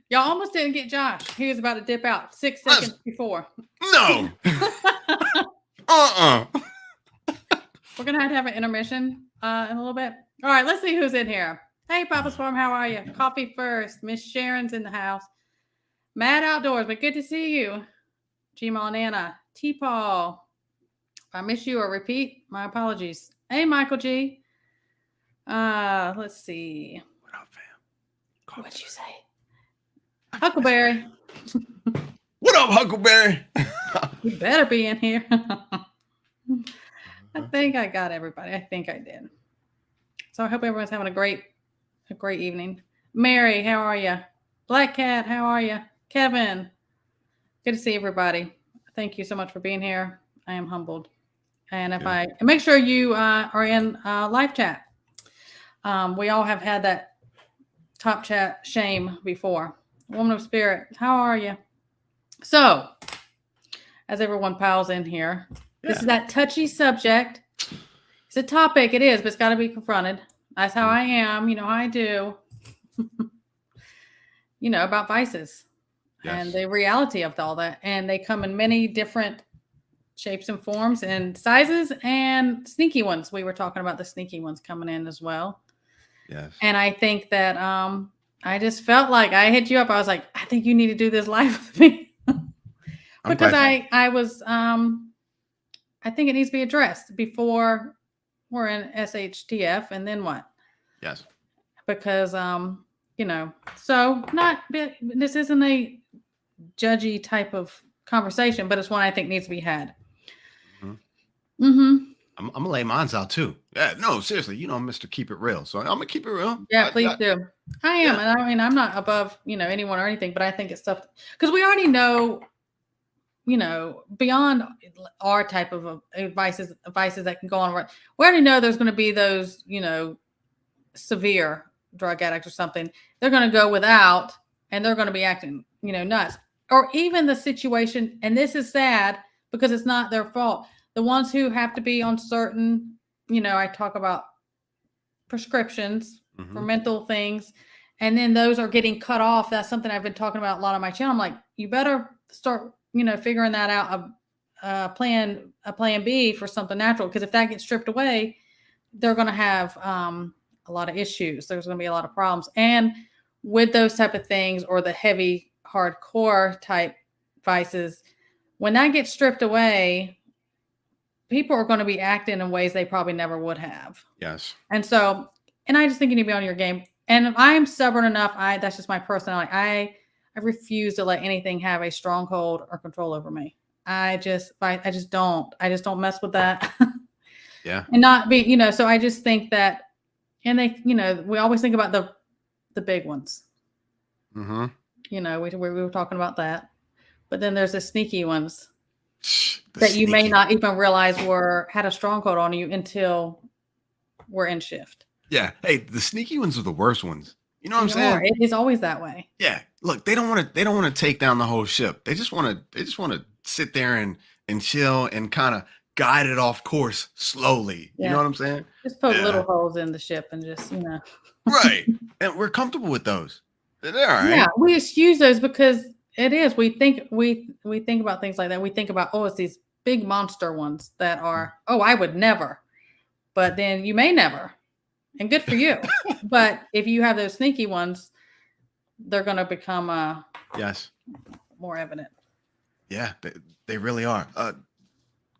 Y'all almost didn't get Josh. He was about to dip out 6 seconds before. No. Uh-uh. We're going to have an intermission in a little bit. All right, let's see who's in here. Hey, Papa's Farm, how are you? Coffee first. Miss Sharon's in the house. Mad Outdoors, but good to see you. G-Ma and Anna. T-Paul. If I miss you or repeat, my apologies. Hey, Michael G. Let's see. What up, fam? What'd you say? Huckleberry. What up, Huckleberry? You better be in here. I think I got everybody. I think I did. So I hope everyone's having a great evening. Mary, how are you? Black Cat, how are you? Kevin, good to see everybody. Thank you so much for being here. I am humbled. And make sure you are in live chat. We all have had that top chat shame before. Woman of Spirit, how are you? So, as everyone piles in here, this is that touchy subject. It's a topic, it is, but it's got to be confronted. That's how I am. You know how I do. About vices and the reality of all that. And they come in many different shapes and forms and sizes and sneaky ones. We were talking about the sneaky ones coming in as well. Yes. And I think that I just felt like I hit you up. I was like, I think you need to do this live with me. Because I was I think it needs to be addressed before we're in SHTF, and then what? Yes. Because so this isn't a judgy type of conversation, but it's one I think needs to be had. I'm gonna lay mine out too. Yeah, no, seriously, I'm Mr. Keep It Real, so I'm gonna keep it real. Yeah, please do. I am, and I mean, I'm not above anyone or anything, but I think it's stuff because we already know, beyond our type of vices that can go on. We already know there's going to be those, severe drug addicts or something. They're going to go without, and they're going to be acting, nuts, or even the situation. And this is sad because it's not their fault. The ones who have to be on certain, I talk about prescriptions for mental things, and then those are getting cut off. That's something I've been talking about a lot on my channel. I'm like, you better start, figuring that out, a plan B for something natural. Because if that gets stripped away, they're going to have a lot of issues. There's going to be a lot of problems. And with those type of things, or the heavy, hardcore type vices, when that gets stripped away, people are going to be acting in ways they probably never would have. Yes. And I just think you need to be on your game. And if I'm stubborn enough, that's just my personality. I refuse to let anything have a stronghold or control over me. I just don't mess with that. Yeah. And not be, so I just think that, and they, we always think about the big ones. Mm-hmm. We were talking about that, but then there's the sneaky ones that you may not even realize had a stronghold on you until we're in shift. Yeah. Hey, the sneaky ones are the worst ones. You know what I'm saying? It is always that way. Yeah. Look, they don't want to take down the whole ship. They just want to sit there and chill and kind of guide it off course slowly. You know what I'm saying? Just poke little holes in the ship and just, Right. And we're comfortable with those. They're all right. Yeah, we excuse those because it is. We think about things like that. We think about, it's these big monster ones that are, I would never. But then you may never. And good for you. But if you have those sneaky ones, they're going to become more evident. Yeah, they really are.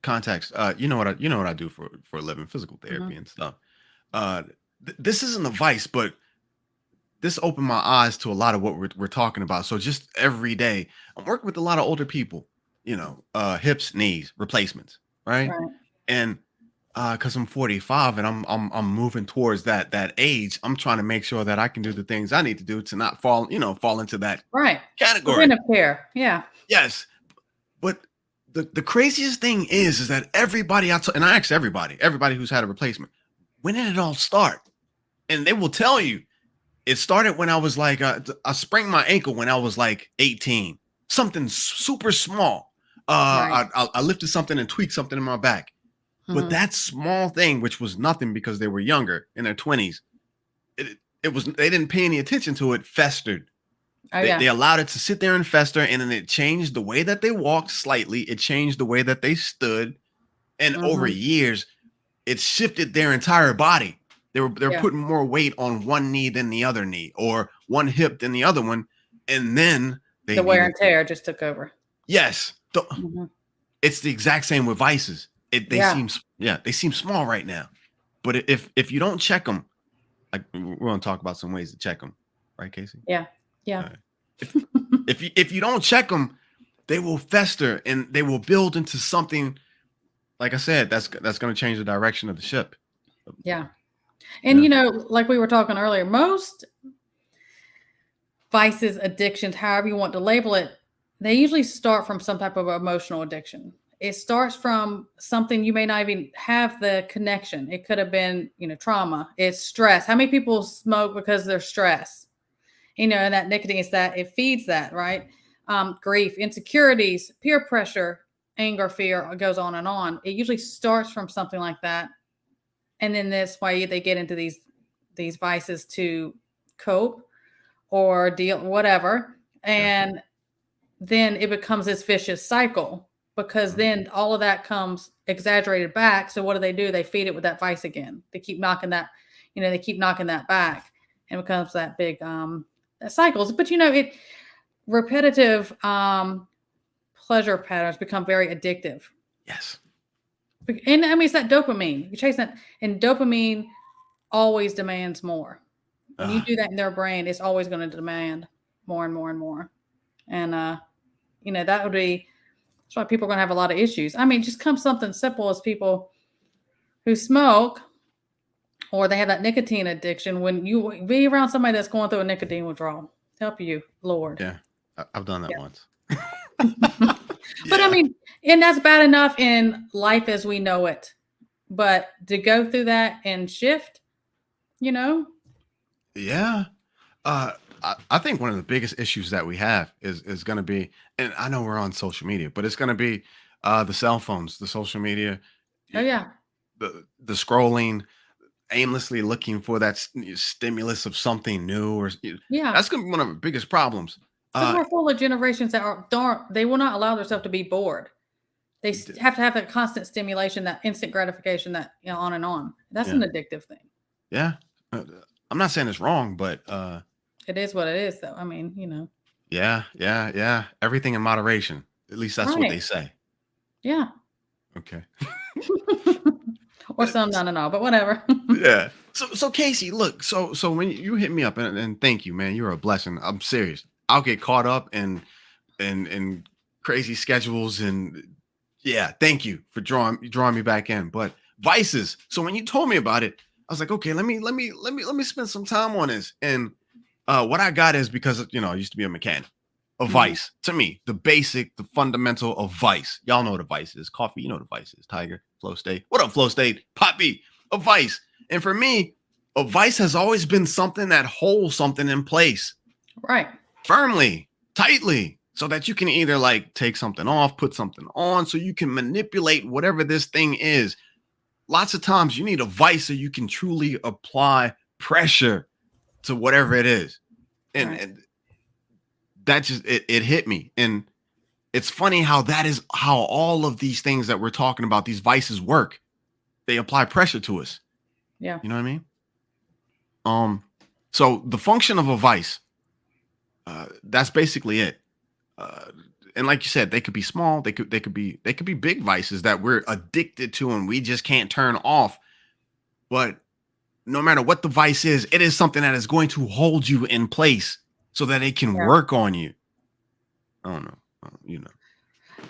Context. You know what I do for a living, physical therapy and stuff. This isn't a vice, but this opened my eyes to a lot of what we're talking about. So just every day, I'm working with a lot of older people. Hips, knees, replacements, right? And because I'm 45 and I'm moving towards that age, I'm trying to make sure that I can do the things I need to do to not fall into that category. Preventive care. Yeah. Yes. But the craziest thing is that everybody and I asked everybody who's had a replacement, when did it all start? And they will tell you it started when I was like, I sprained my ankle when I was like 18, something super small. I lifted something and tweaked something in my back. But that small thing, which was nothing because they were younger in their 20s, they didn't pay any attention to it, festered. Oh They, yeah. they allowed it to sit there and fester, and then it changed the way that they walked slightly. It changed the way that they stood, and over Hmm. years, it shifted their entire body. They're Yeah. putting more weight on one knee than the other knee, or one hip than the other one, and then they The wear needed and tear just took over. yes. Hmm. It's the exact same with vices. They Yeah. seem they seem small right now, but if you don't check them, like we're gonna talk about some ways to check them, right, Casey? Yeah. All Yeah. right. If you don't check them, they will fester and they will build into something. Like I said, that's going to change the direction of the ship. Yeah. And Yeah. like we were talking earlier, most vices, addictions, however you want to label it, they usually start from some type of emotional addiction. It starts from something you may not even have the connection. It could have been, trauma. It's stress. How many people smoke because they're stressed? And that nicotine is that it feeds that, right? Grief, insecurities, peer pressure, anger, fear, it goes on and on. It usually starts from something like that. And then that's why they get into these vices to cope or deal, whatever. Yeah. And then it becomes this vicious cycle because Mhm. then all of that comes exaggerated back. So what do? They feed it with that vice again. They keep knocking that, they keep knocking that back, and it becomes that big that cycles. But it repetitive pleasure patterns become very addictive. Yes. And I mean, it's that dopamine. You chase that, and dopamine always demands more. When you Uh, do that in their brain, it's always going to demand more and more and more. And that would be that's why people are going to have a lot of issues. I mean, just come something simple as people who smoke or they have that nicotine addiction. When you be around somebody that's going through a nicotine withdrawal, help you, Lord. yeah. I've done that Yeah. once. But I Yeah. mean, and that's bad enough in life as we know it. But to go through that and shift, you know, Yeah. Uh, I think one of the biggest issues that we have is going to be, and I know we're on social media, but it's going to be the cell phones, the social media, oh y- yeah, the scrolling, aimlessly looking for that stimulus of something new, yeah. that's going to be one of the biggest problems. Because Uh, we're full of generations that they will not allow themselves to be bored. They d- have to have that constant stimulation, that instant gratification, that on and on. That's an yeah, addictive thing. yeah. Uh, I'm not saying it's wrong, but It is what it is, though. I mean, yeah, yeah, yeah. Everything in moderation. At least that's what they right? say. Yeah, Okay. or some not at all, but whatever. Yeah. So Casey, look, so when you hit me up and thank you, man, you're a blessing. I'm serious. I'll get caught up in crazy schedules and yeah, thank you for drawing me back in. But vices. So when you told me about it, I was like, okay, let me spend some time on this. And what I got is because I used to be a mechanic. A Mhm. vice to me, the basic, the fundamental of vice. Y'all know what a vice is. Coffee, you know what a vice is. Tiger, Flow State. What up, Flow State? Poppy, a vice. And for me, a vice has always been something that holds something in place Right. firmly, tightly, so that you can either like take something off, put something on, so you can manipulate whatever this thing is. Lots of times you need a vice so you can truly apply pressure to whatever it is. And, Right. and that just it hit me. And it's funny how that is how all of these things that we're talking about, these vices work. They apply pressure to us. Yeah. You know what I mean? Um, so the function of a vice, that's basically it. Uh, and like you said, they could be small, they could be big vices that we're addicted to and we just can't turn off. But no matter what the vice is, it is something that is going to hold you in place so that it can Yeah. work on you. I don't know. You know.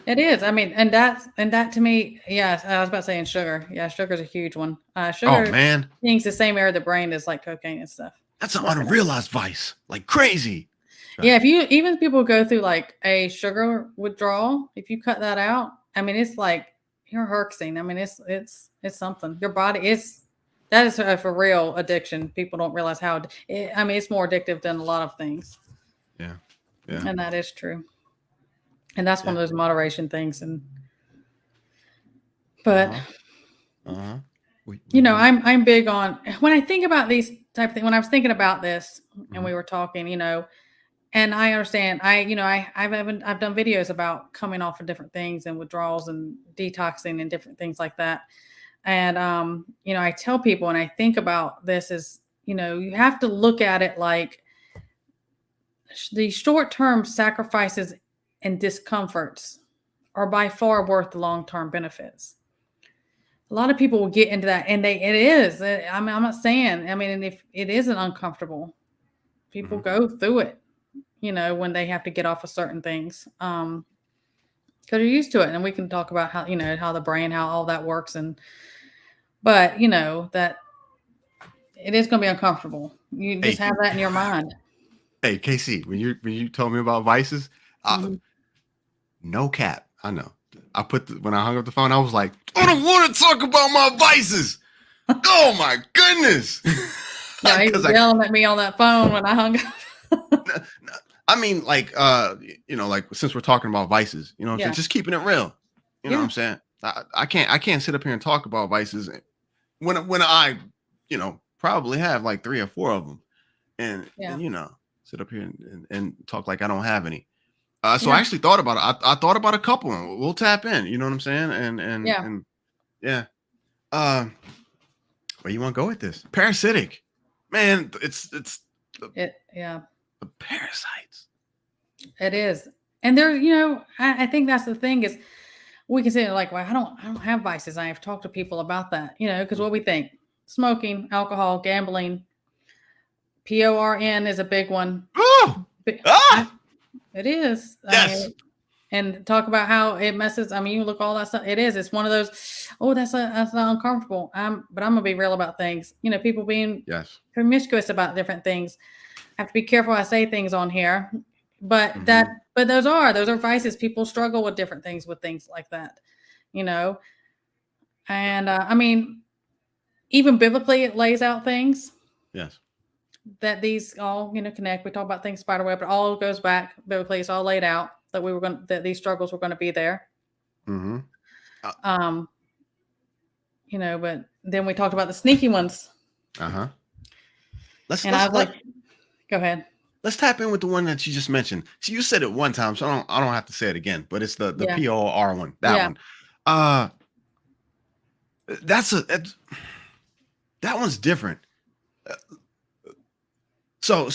It is. I mean, and that to me, yes, I was about to say in sugar. Yeah, sugar's a huge one. Oh Sugar man, things the same area of the brain as like cocaine and stuff. that's an Working it. unrealized vice, like crazy. Right. Yeah, if you even people go through like a sugar withdrawal, if you cut that out, I mean, it's like you're herxing. I mean, it's something. Your body is that is a for real addiction. People don't realize how. I mean, it's more addictive than a lot of things, Yeah. Yeah. and that is true. And that's one Yeah. of those moderation things. And but Uh-huh. Uh-huh. We I'm big on when I think about these type of things. When I was thinking about this, and we mhm. were talking, And I understand. I've done videos about coming off of different things and withdrawals and detoxing and different things like that. And I tell people, and I think about this is, you have to look at it like the short-term sacrifices and discomforts are by far worth the long-term benefits. A lot of people will get into that, and it is. I'm not saying. I mean, and if it isn't uncomfortable, people go through it. When they have to get off of certain things, because you're used to it. And we can talk about how the brain, how all that works, but that it is going to be uncomfortable. You just have that in your mind. Hey, KC, when you told me about vices, no cap. I know. When I hung up the phone, I was like, I don't want to talk about my vices. Oh my goodness. Yeah, he was yelling at me on that phone when I hung up. I mean, like since we're talking about vices, what I'm saying? Just keeping it real. You know what I'm saying? I can't sit up here and talk about vices when I, probably have like 3 or 4 of them, and sit up here and talk like I don't have any. So I actually thought about it. I thought about a couple. We'll tap in. You know what I'm saying? And where you want to go with this? Parasitic, man. It's the parasites. It is, and there. I think that's the thing is, we can say like, well, I don't have vices. I have talked to people about that. Because what we think: smoking, alcohol, gambling. PORN is a big one. It is. Yes. And talk about how it messes. I mean, you look all that stuff. It is. It's one of those. Oh, that's not uncomfortable. But I'm gonna be real about things. People being promiscuous about different things. I have to be careful. I say things on here, but those are vices. People struggle with different things with things like that. And I mean, even biblically, it lays out things. Yes. That these all connect. We talk about things spiderweb, but all goes back biblically. It's all laid out that that these struggles were going to be there. But then we talked about the sneaky ones. I was like, go ahead. Let's tap in with the one that you just mentioned. So you said it one time, so I don't have to say it again. But it's the POR one. That one. That one's different. So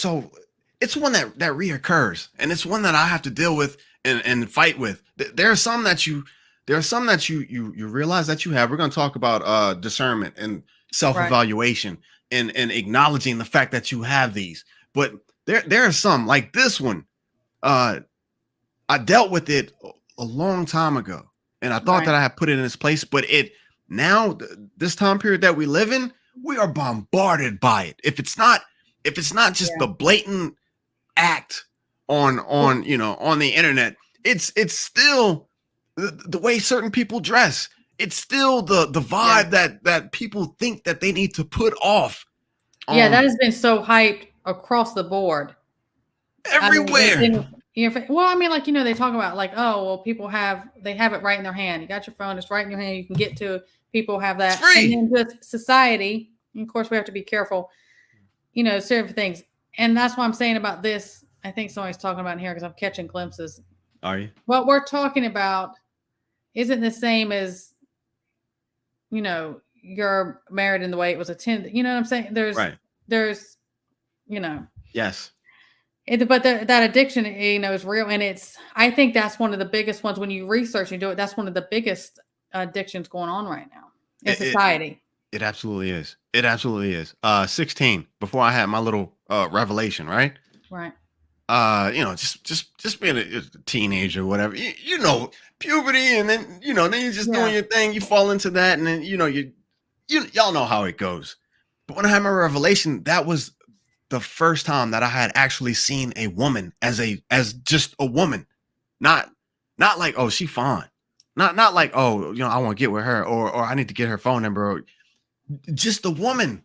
it's one that reoccurs, and it's one that I have to deal with and fight with. There are some that you realize that you have. We're going to talk about discernment and self-evaluation and acknowledging the fact that you have these. But there are some like this one. I dealt with it a long time ago, and I thought that I had put it in its place. But this time period that we live in, we are bombarded by it. If it's not just the blatant act on the internet, it's still the way certain people dress. It's still the vibe that people think that they need to put off. That has been so hyped across the board. Everywhere. They talk about like, oh, well, people have it right in their hand. You got your phone, it's right in your hand. You can get to it. People have that. It's free. And then with society, and of course, we have to be careful. Certain things. And that's what I'm saying about this. I think somebody's talking about it here because I'm catching glimpses. Are you? What we're talking about isn't the same as, you're married in the way it was attended. You know what I'm saying? There's, Yes. But that addiction, is real. And I think that's one of the biggest ones when you research and do it. That's one of the biggest addictions going on right now in society. It absolutely is. It absolutely is. 16, before I had my little revelation, right? Right. Just being a teenager or whatever, puberty, and then, then you're just doing your thing, you fall into that, and then, y'all know how it goes. But when I had my revelation, that was the first time that I had actually seen a woman as just a woman, not like, oh, she fine. Not like, oh, I want to get with her or I need to get her phone number. Or, just a woman,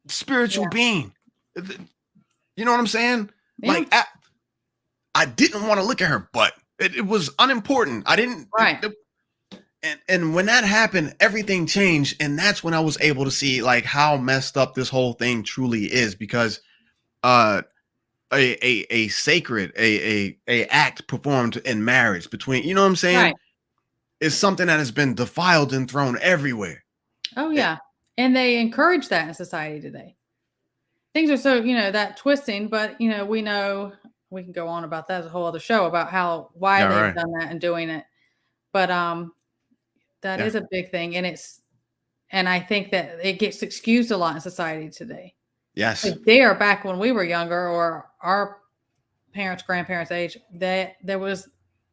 spiritual being. You know what I'm saying? Yeah. Like I didn't want to look at her butt. It was unimportant. I didn't. Right. And when that happened, everything changed. And that's when I was able to see like how messed up this whole thing truly is. Because a sacred a act performed in marriage between, you know what I'm saying, Right. is something that has been defiled and thrown everywhere. Oh It, yeah. And they encourage that in society today. Things are so, that twisting, but we know we can go on about that as a whole other show about why yeah, they've right. done that and doing it. But that Yeah. is a big thing. And I think that it gets excused a lot in society today. Yes. Like there, back when we were younger or our parents, grandparents' age, that there was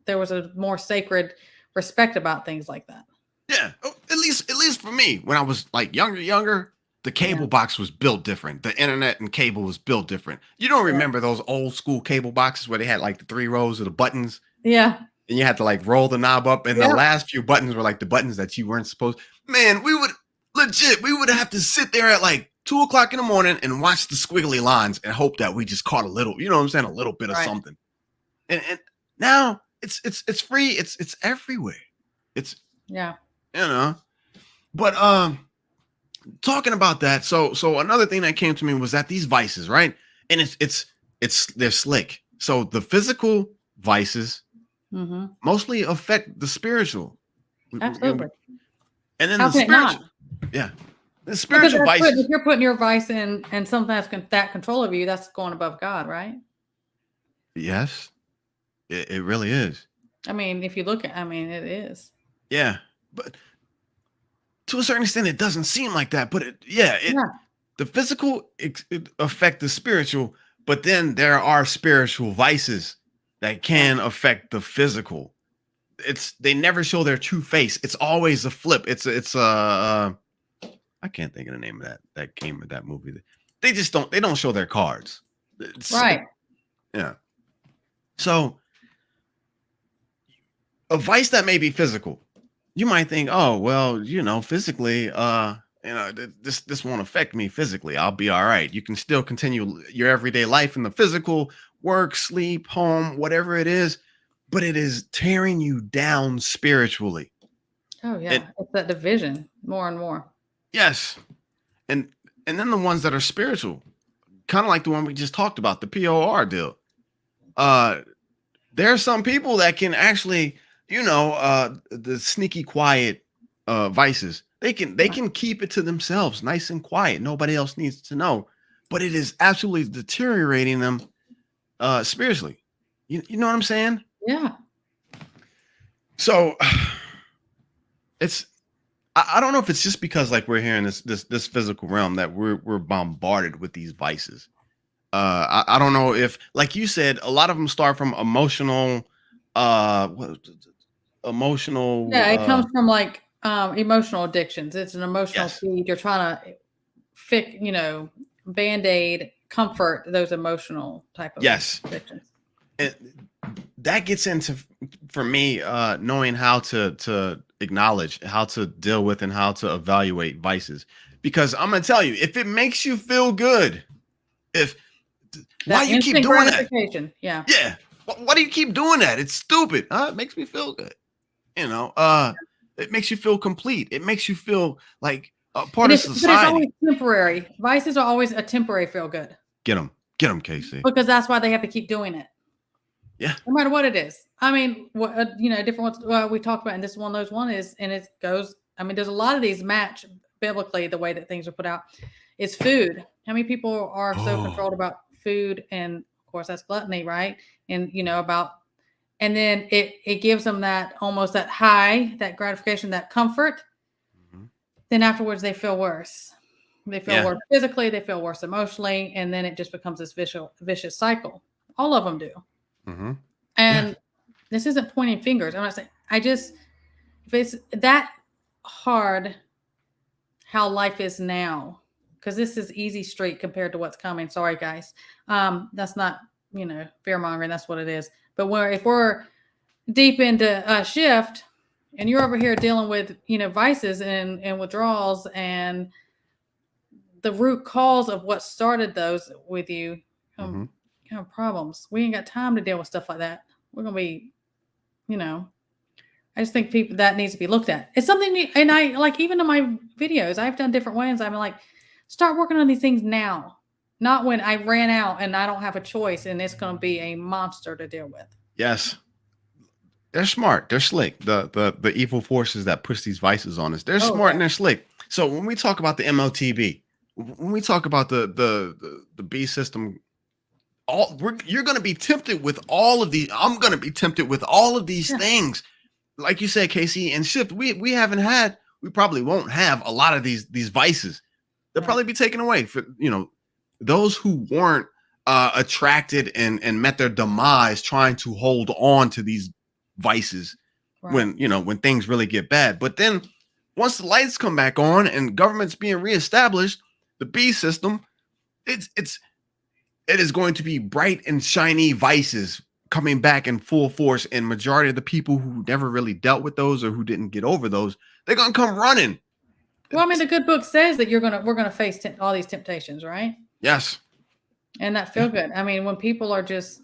a more sacred respect about things like that. Yeah. At least for me, when I was like younger, the Yeah. cable box was built different. The internet and cable was built different. You don't Yeah. remember those old school cable boxes where they had like the 3 rows of the buttons Yeah. and you had to like roll the knob up, and the Yep. last few buttons were like the buttons that you weren't supposed. Man, we would have to sit there at like 2 o'clock in the morning and watch the squiggly lines and hope that we just caught a little, you know what I'm saying, a little bit of Right. something. And now it's free, it's everywhere. It's, Yeah. you know. But talking about that, so another thing that came to me was that these vices, right? And they're slick. So the physical vices Mm-hmm. mostly affect the spiritual. Absolutely. And then How the can it not? spiritual, yeah, the Because spiritual vices. if you're putting your vice in and something that's that control of you, that's going above God, right? Yes, it really is. I mean, if you look at, it is. Yeah, but to a certain extent, it doesn't seem like that. But it Yeah. the physical it affect the spiritual, but then there are spiritual vices that can affect the physical. They never show their true face. It's always a flip. I can't think of the name of that came with that movie. They don't show their cards. Right. Yeah. So a vice that may be physical, you might think, oh well, physically, this won't affect me physically. I'll be all right. You can still continue your everyday life in the physical, work, sleep, home, whatever it is, but it is tearing you down spiritually. Oh yeah. And It's that division more and more. yes, and then the ones that are spiritual, kind of like the one we just talked about, the POR deal. Uh, there are some people that can actually, the sneaky quiet vices. They can keep it to themselves, nice and quiet. Nobody else needs to know. But it is absolutely deteriorating them spiritually. You know what I'm saying? Yeah. So it's I don't know if it's just because like we're here in this physical realm that we're bombarded with these vices. I don't know if, like you said, a lot of them start from emotional what, emotional Yeah. It comes from like emotional addictions. It's an emotional yes, seed. You're trying to fix, band-aid, comfort those emotional type of yes. addictions. And that gets into, for me, knowing how to acknowledge, how to deal with, and how to evaluate vices. Because I'm gonna tell you, if it makes you feel good, if why That you keep instant doing that? gratification. Yeah. Yeah. Why do you keep doing that? It's stupid. It makes me feel good. It makes you feel complete. It makes you feel like a part And of but it's society. always temporary. Vices are always a temporary feel good Get them, Casey. because that's why they have to keep doing it, Yeah. no matter what it is. Different ones we talked about, and this one, those one is, and it goes. There's a lot of these match biblically the way that things are put out. It's food. How many people are so Oh, controlled about food, and of course that's gluttony, right? And and then it gives them that almost that high, that gratification, that comfort. mhm. Then afterwards they feel worse. They feel Yeah. worse physically, they feel worse emotionally, and then it just becomes this vicious cycle. All of them do. Hmm. Yeah. And this isn't pointing fingers. I'm not saying, if it's that hard how life is now, because this is easy street compared to what's coming. Sorry, guys. That's not, fear mongering. That's what it is. But if we're deep into a shift and you're over here dealing with, vices and withdrawals and the root cause of what started those with you, Hmm. problems. We ain't got time to deal with stuff like that. We're gonna be, you know. I just think people that needs to be looked at. It's something, and I like even in my videos, I've done different ways. I'm like, start working on these things now. Not when I ran out and I don't have a choice and it's going to be a monster to deal with. Yes. They're smart. They're slick. The evil forces that push these vices on us. They're Oh, smart yeah. and they're slick. So when we talk about the MLTB, when we talk about the B system, you're going to be tempted with all of these. I'm going to be tempted with all of these Yeah. things. Like you said, Casey, and Shift, we probably won't have a lot of these vices. They'll probably be taken away for, those who weren't attracted and met their demise trying to hold on to these vices when things really get bad. But then once the lights come back on and government's being reestablished, the B system, it is going to be bright and shiny vices coming back in full force, and majority of the people who never really dealt with those or who didn't get over those, they're gonna come running. Well, I mean, the good book says that we're gonna face all these temptations, right? Yes. And that feel good. I mean, when people are just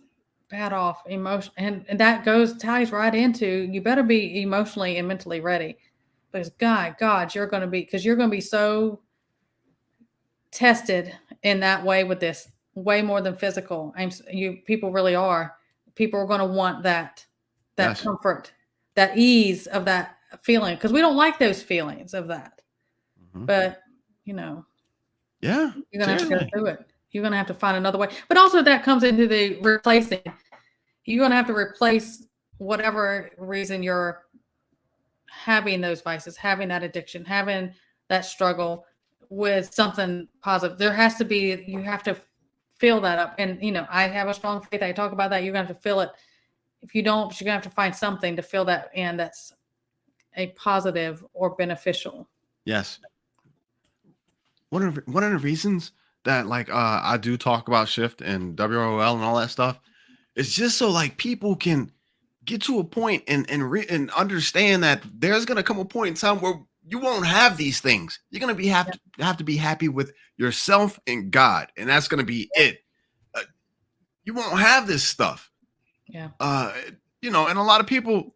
bad off emotion, and that ties right into, you better be emotionally and mentally ready, because God, you're going to be so tested in that way with this, way more than physical. People really are. People are going to want that Yes. comfort, that ease of that feeling, because we don't like those feelings of that. But yeah, you're going to have to go through it. You're going to have to find another way. But also that comes into the replacing. You're going to have to replace whatever reason you're having those vices, having that addiction, having that struggle with something positive. You have to fill that up. And, I have a strong faith. I talk about that. You're going to have to fill it. If you don't, you're going to have to find something to fill that in that's a positive or beneficial. Yes. One of the reasons that I do talk about Shift and WROL and all that stuff, it's just so people can get to a point and understand that there's gonna come a point in time where you won't have these things. You're gonna have to be happy with yourself and God, and that's gonna be it. You won't have this stuff. Yeah. And a lot of people,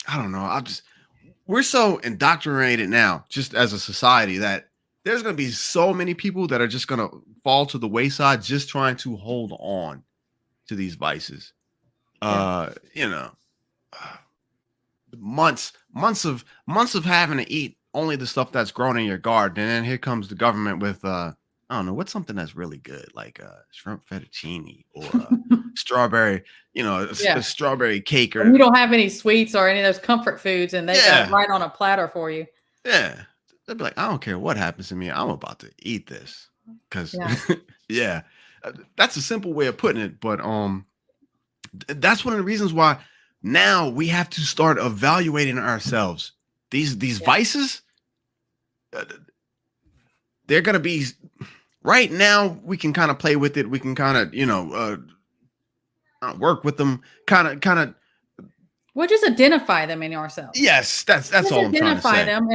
I don't know. We're so indoctrinated now, just as a society, that there's going to be so many people that are just going to fall to the wayside, just trying to hold on to these vices. Months of having to eat only the stuff that's grown in your garden, and then here comes the government with I don't know, what's something that's really good, like shrimp fettuccine or strawberry, a strawberry cake, or you don't have any sweets or any of those comfort foods, and they got it right on a platter for you. Yeah. They'd be like, I don't care what happens to me. I'm about to eat this. Because, that's a simple way of putting it. But that's one of the reasons why now we have to start evaluating ourselves. These vices, they're going to be, right now, we can kind of play with it. We can kind of, work with them, kind of. Well, just identify them in ourselves. Yes, that's all I'm trying to say. Identify them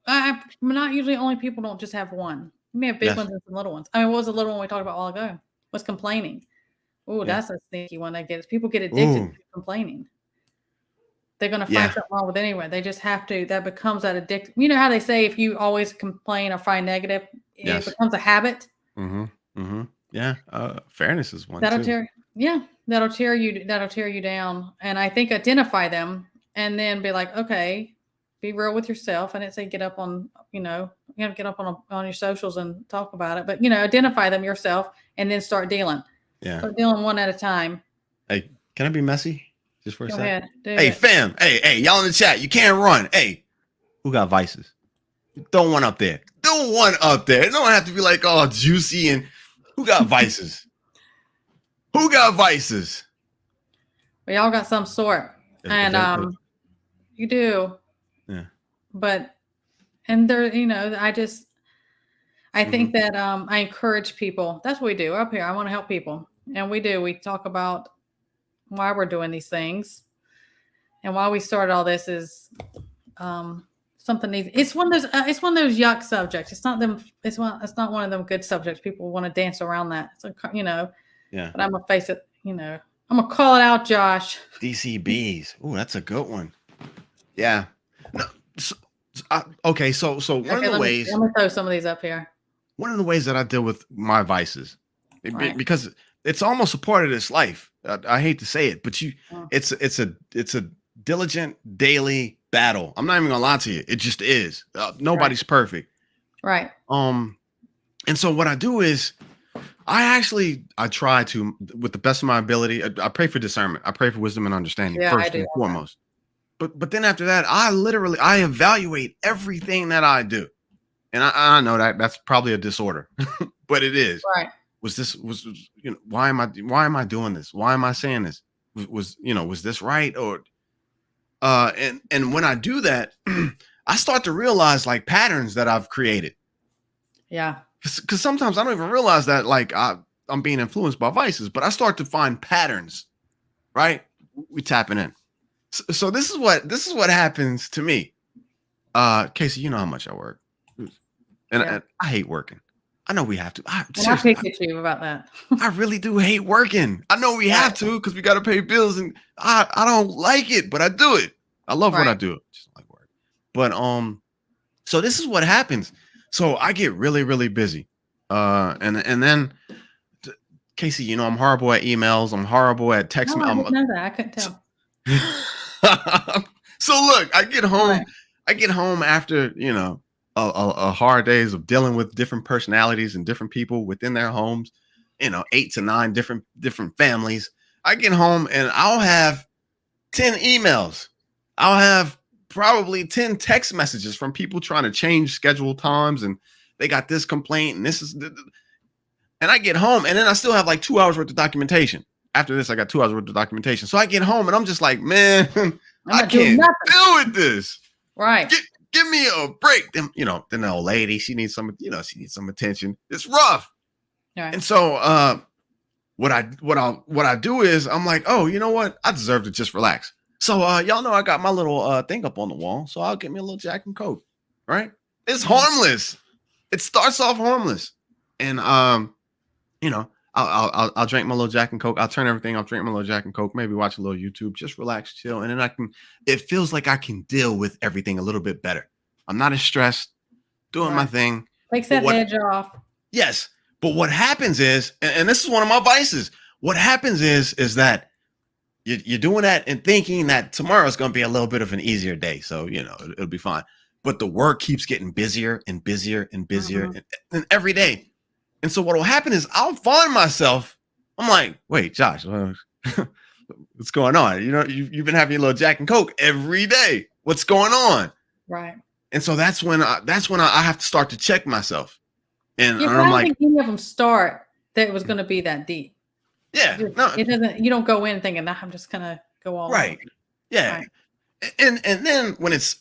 I'm not usually only people don't just have one. You may have big ones and some little ones. I mean, what was the little one we talked about a while ago? Was complaining. Oh, that's a sneaky one that gets people get addicted to complaining. They're going to find something wrong with it anyway. They just have to. That becomes that addiction. You know how they say if you always complain or find negative, it becomes a habit. Yeah. Fairness is one. That'll tear you down. And I think identify them and then be like, okay, be real with yourself. I didn't say get up on, you have to get up on your socials and talk about it, but identify them yourself and then start dealing. Yeah. Start dealing one at a time. Hey, can I be messy just for a second? Ahead, hey, fam. Hey, y'all in the chat. You can't run. Hey, who got vices? Throw one up there. It don't have to be like all juicy and who got vices? Who got vices? We all got some sort. And you do. Yeah. But there, I think that I encourage people. That's what we do up here. I want to help people. And we do. We talk about why we're doing these things. And why we started all this is something needs. It's one of those yuck subjects. It's not not one of them good subjects. People want to dance around that. So, Yeah. But I'm gonna face it. I'm gonna call it out, Josh. DCBs. Oh, that's a good one. Yeah. No, okay. So one of the ways. Let me throw some of these up here. one of the ways that I deal with my vices, Right. because it's almost a part of this life. I hate to say it, but Mm. it's a diligent daily battle. I'm not even gonna lie to you. It just is. Right. Nobody's perfect. Right. Um, and so what I do is I try to, with the best of my ability, I pray for discernment. I pray for wisdom and understanding Yeah, I first do and all the time. foremost. But then after that, I evaluate everything that I do. And I know that that's probably a disorder, but it is. Right. Why am I doing this? Why am I saying this? Was this right? Or and when I do that, I start to realize like patterns that I've created. Yeah. Because sometimes I don't even realize that like I'm being influenced by vices, but I start to find patterns, right? We tapping in. So this is what happens to me. Casey, you know how much I work. Yeah. And I hate working. I know we have to. And I Seriously, picked at you about that. I really do hate working. I know we Right. have to because we got to pay bills, and I don't like it, but I do it. I love what I Right. do. I just like work. But so this is what happens. So I get really really busy, and then Casey, you know I'm horrible at emails. I'm horrible at text. No, I didn't know that. I couldn't So, tell. so look, I get home. Right. I get home after a hard days of dealing with different personalities and different people within their homes. 8 to 9 different families. I get home and I'll have 10 emails. I'll have probably 10 text messages from people trying to change schedule times, and they got this complaint and this is. And I get home and then I still have like 2 hours worth of documentation. After this, I got 2 hours worth of documentation. So I get home and I'm just like, man, I'm I not doing can't nothing. deal with this. Right. Give me a break. Then the old lady, she needs some attention. It's rough. Right. And so what I do is I'm like, oh, you know what? I deserve to just relax. So y'all know I got my little thing up on the wall. So I'll get me a little Jack and Coke. Right? It's harmless. It starts off harmless. And I'll drink my little Jack and Coke. I'll turn everything off, drink my little Jack and Coke, maybe watch a little YouTube, just relax, chill. And then it feels like I can deal with everything a little bit better. I'm not as stressed, doing my Right. thing. Takes But that edge off. yes. But what happens is, and this is one of my vices, what happens is that you're doing that and thinking that tomorrow is going to be a little bit of an easier day. So, it'll be fine. But the work keeps getting busier and busier and busier and every day. And so what will happen is I'll find myself, I'm like, wait, Josh, what's going on? You've been having a little Jack and Coke every day. What's going on? Right. And so that's when I have to start to check myself. And Yeah, but I I'm don't like, think any of them start that it was going to be that deep. yeah, no, It doesn't. You don't go in thinking that I'm just gonna go all right. out. Yeah. Right. And then when it's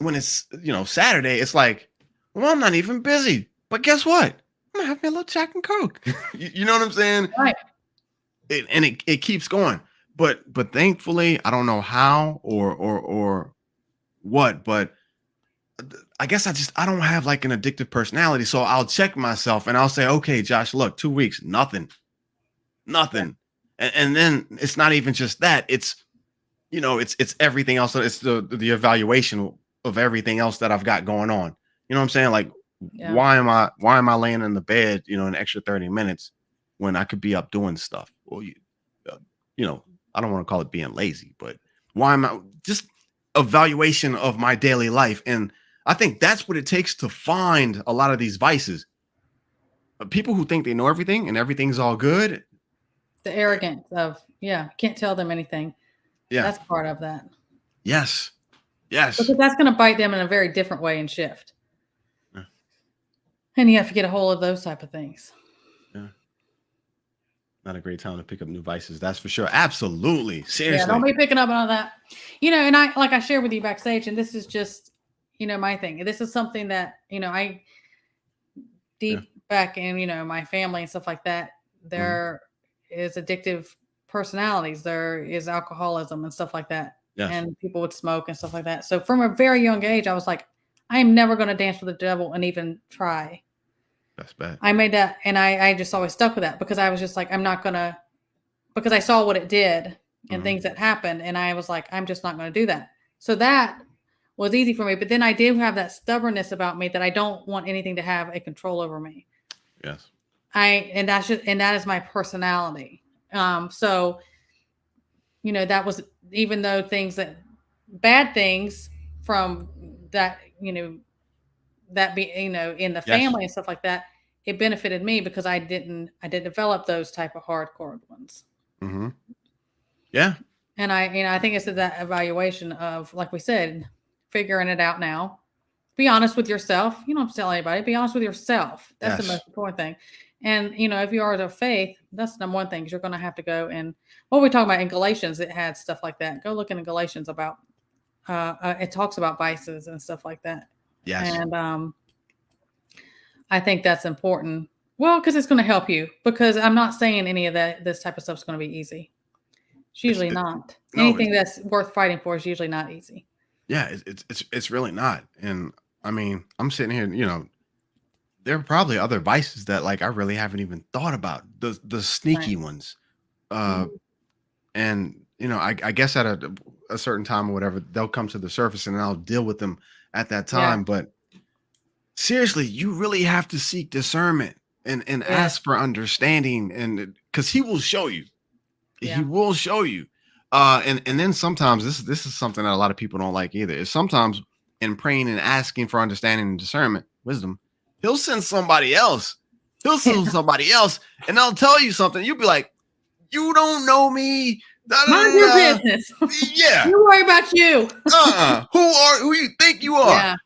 Saturday, it's like, well, I'm not even busy. But guess what? I'm gonna have me a little Jack and Coke. You know what I'm saying? Right. It keeps going. But thankfully, I don't know how or what, but I guess I don't have like an addictive personality. So I'll check myself and I'll say, okay, Josh, look, 2 weeks, nothing. And then it's not even just that. It's everything else. It's the evaluation of everything else that I've got going on. You know what I'm saying? Like, Yeah. why am I laying in the bed, an extra 30 minutes when I could be up doing stuff? Well, I don't want to call it being lazy, but why am I just evaluation of my daily life? And I think that's what it takes to find a lot of these vices. People who think they know everything and everything's all good. The arrogance of can't tell them anything. Yeah. That's part of that. Yes. Because that's going to bite them in a very different way and shift. Yeah. And you have to get a hold of those type of things. Yeah. Not a great time to pick up new vices. That's for sure. Absolutely. Seriously. Yeah, don't be picking up on that. And I shared with you backstage, and this is just, my thing. This is something that, I deep back in, my family and stuff like that. There is addictive personalities. There is alcoholism and stuff like that. Yes. And people would smoke and stuff like that. So from a very young age, I was like, I am never going to dance with the devil and even try. That's bad. I made that, and I just always stuck with that because I was just like, I'm not going to, because I saw what it did and things that happened. And I was like, I'm just not going to do that. So that was easy for me. But then I do have that stubbornness about me that I don't want anything to have a control over me. Yes. And that is my personality. So, that was, even though bad things from that, that be, in the Yes. family and stuff like that, it benefited me because I didn't develop those type of hardcore ones. Mm-hmm. Yeah. And I think it's that evaluation of, like we said, figuring it out now. Be honest with yourself. You don't have to tell anybody. Be honest with yourself. That's the Yes. most important thing. And if you are of faith, that's the number one thing. Because you're going to have to go, and what we talk about in Galatians, it had stuff like that. Go look in Galatians about. It talks about vices and stuff like that. Yes. And I think that's important. Well, because it's going to help you. Because I'm not saying any of this type of stuff is going to be easy. It's usually not. No, Anything that's worth fighting for is usually not easy. Yeah, it's really not. And I mean, I'm sitting here, there are probably other vices that like I really haven't even thought about. The sneaky Right. ones. Mhm. And I guess at a certain time or whatever, they'll come to the surface and I'll deal with them at that Yeah. time. But seriously, you really have to seek discernment and Yeah. ask for understanding, and because he will show you. He Yeah. will show you. And then sometimes this is something that a lot of people don't like either. Is sometimes in praying and asking for understanding and discernment, wisdom, he'll send somebody else. He'll Yeah. send somebody else, and they'll tell you something. You'll be like, "You don't know me." Da, da, Mind da, your da. business. Yeah. You worry about you. Who you think you are? Yeah.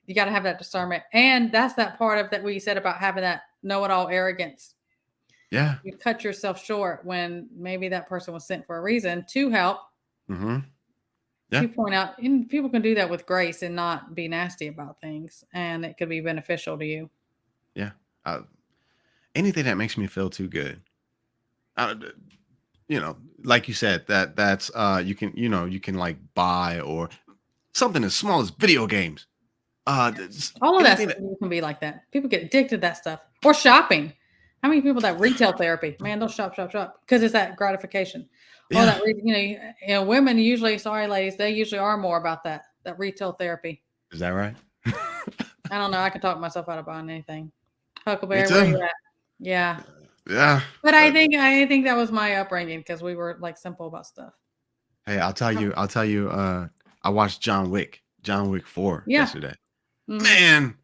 You got to have that discernment. And that's that part of that we said about having that know-it-all arrogance. Yeah. You cut yourself short when maybe that person was sent for a reason to help, Mm-hmm. Yeah. to point out. And people can do that with grace and not be nasty about things. And it could be beneficial to you. Yeah. Anything that makes me feel too good. Uh, like you said, that's you can like buy or something as small as video games. All of that Anything stuff can be like that. People get addicted to that stuff. Or shopping. How many people that retail therapy? Man, they'll shop because it's that gratification. Or yeah. that women usually, sorry ladies, they usually are more about that retail therapy. Is that right? I don't know. I can talk myself out of buying anything. Me Huckleberry, where too. you at? Yeah. Yeah. But I think that was my upbringing because we were like simple about stuff. Hey, I'll tell you. I watched John Wick 4 Yeah. yesterday. Mhm. Man,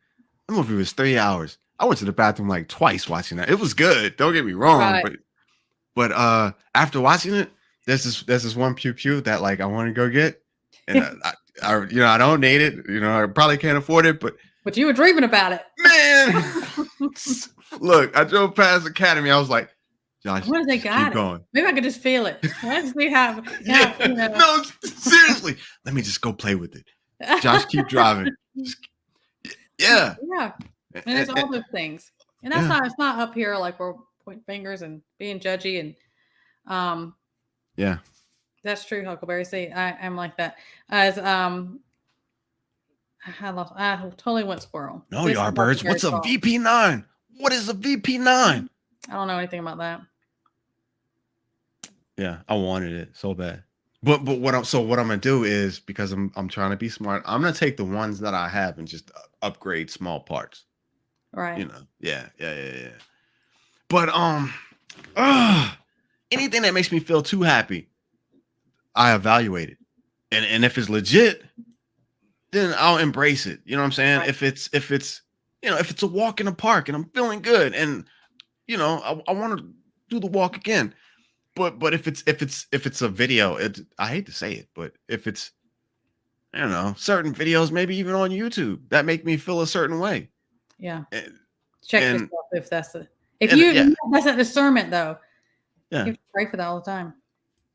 the movie was 3 hours. I went to the bathroom like twice watching that. It was good. Don't get me wrong, Right. but after watching it, there's this one pew pew that like I want to go get, and I don't need it. I probably can't afford it, but you were dreaming about it. man, look, I drove past Academy. I was like, Josh, What if they just got keep it? going. Maybe I could just feel it. Let's see how. Yeah, no, seriously. Let me just go play with it. Josh, keep driving. Yeah. Yeah. And it's all those things. And that's Yeah. it's not up here like we're pointing fingers and being judgy and Yeah. that's true, Huckleberry. See, I'm like that. As I totally went squirrel. No, This you is are birds. Huckleberry's What's a fault. VP9? What is a VP9? I don't know anything about that. Yeah, I wanted it so bad. But what I'm gonna do is, because I'm trying to be smart, I'm gonna take the ones that I have and just upgrade small parts. Right. Yeah. But anything that makes me feel too happy, I evaluate it. And if it's legit, then I'll embrace it. You know what I'm saying? Right. If it's a walk in the park and I'm feeling good and I want to do the walk again. But if it's a video, I hate to say it, but if it's certain videos, maybe even on YouTube, that make me feel a certain way. Yeah. And, Check and yourself if that's the yeah, that's that discernment though. yeah. You have to pray for that all the time.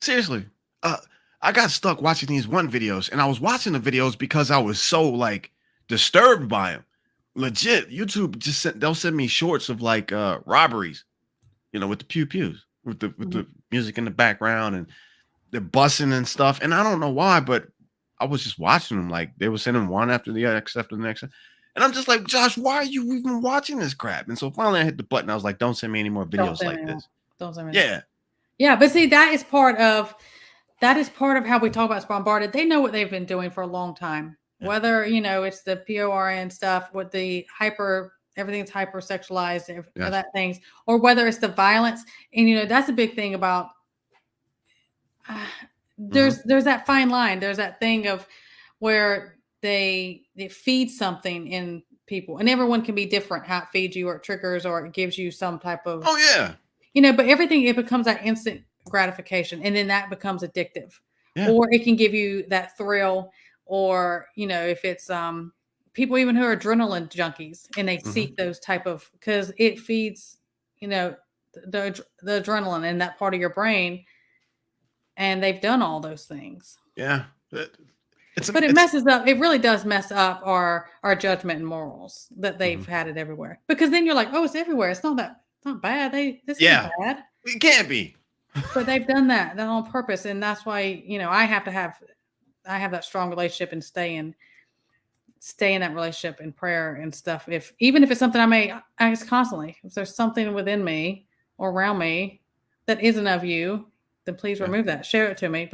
Seriously. I got stuck watching these videos, and I was watching the videos because I was so like disturbed by them. Legit, YouTube they'll send me shorts of like robberies, with the pew pews, with the music in the background and they're bussing and stuff. And I don't know why, but I was just watching them. Like they were sending one after the next. And I'm just like, Josh, why are you even watching this crap? And so finally I hit the button. I was like, don't send me any more videos like this. Don't send me. Yeah. Yeah, but see, that is part of how we talk about bombarded. They know what they've been doing for a long time. Yeah. Whether it's the PORN stuff with the hyper everything's hypersexualized, Yes. that things, or whether it's the violence. And that's a big thing about. Uh, there's that fine line. There's that thing of where it feeds something in people, and everyone can be different. How it feeds you, or it triggers, or it gives you some type of. Oh yeah. But everything, it becomes that instant gratification, and then that becomes addictive. Yeah. Or it can give you that thrill, or if it's people even who are adrenaline junkies, and they seek those type of, because it feeds the adrenaline in that part of your brain, and they've done all those things. Yeah. But it messes up. It really does mess up our judgment and morals that they've had it everywhere. Because then you're like, oh, it's everywhere. It's not bad. This isn't bad. It can't be. But they've done that on purpose, and that's why I have that strong relationship and stay in that relationship in prayer and stuff. Even if it's something I may ask constantly, if there's something within me or around me that isn't of you, then please remove that. Share it to me,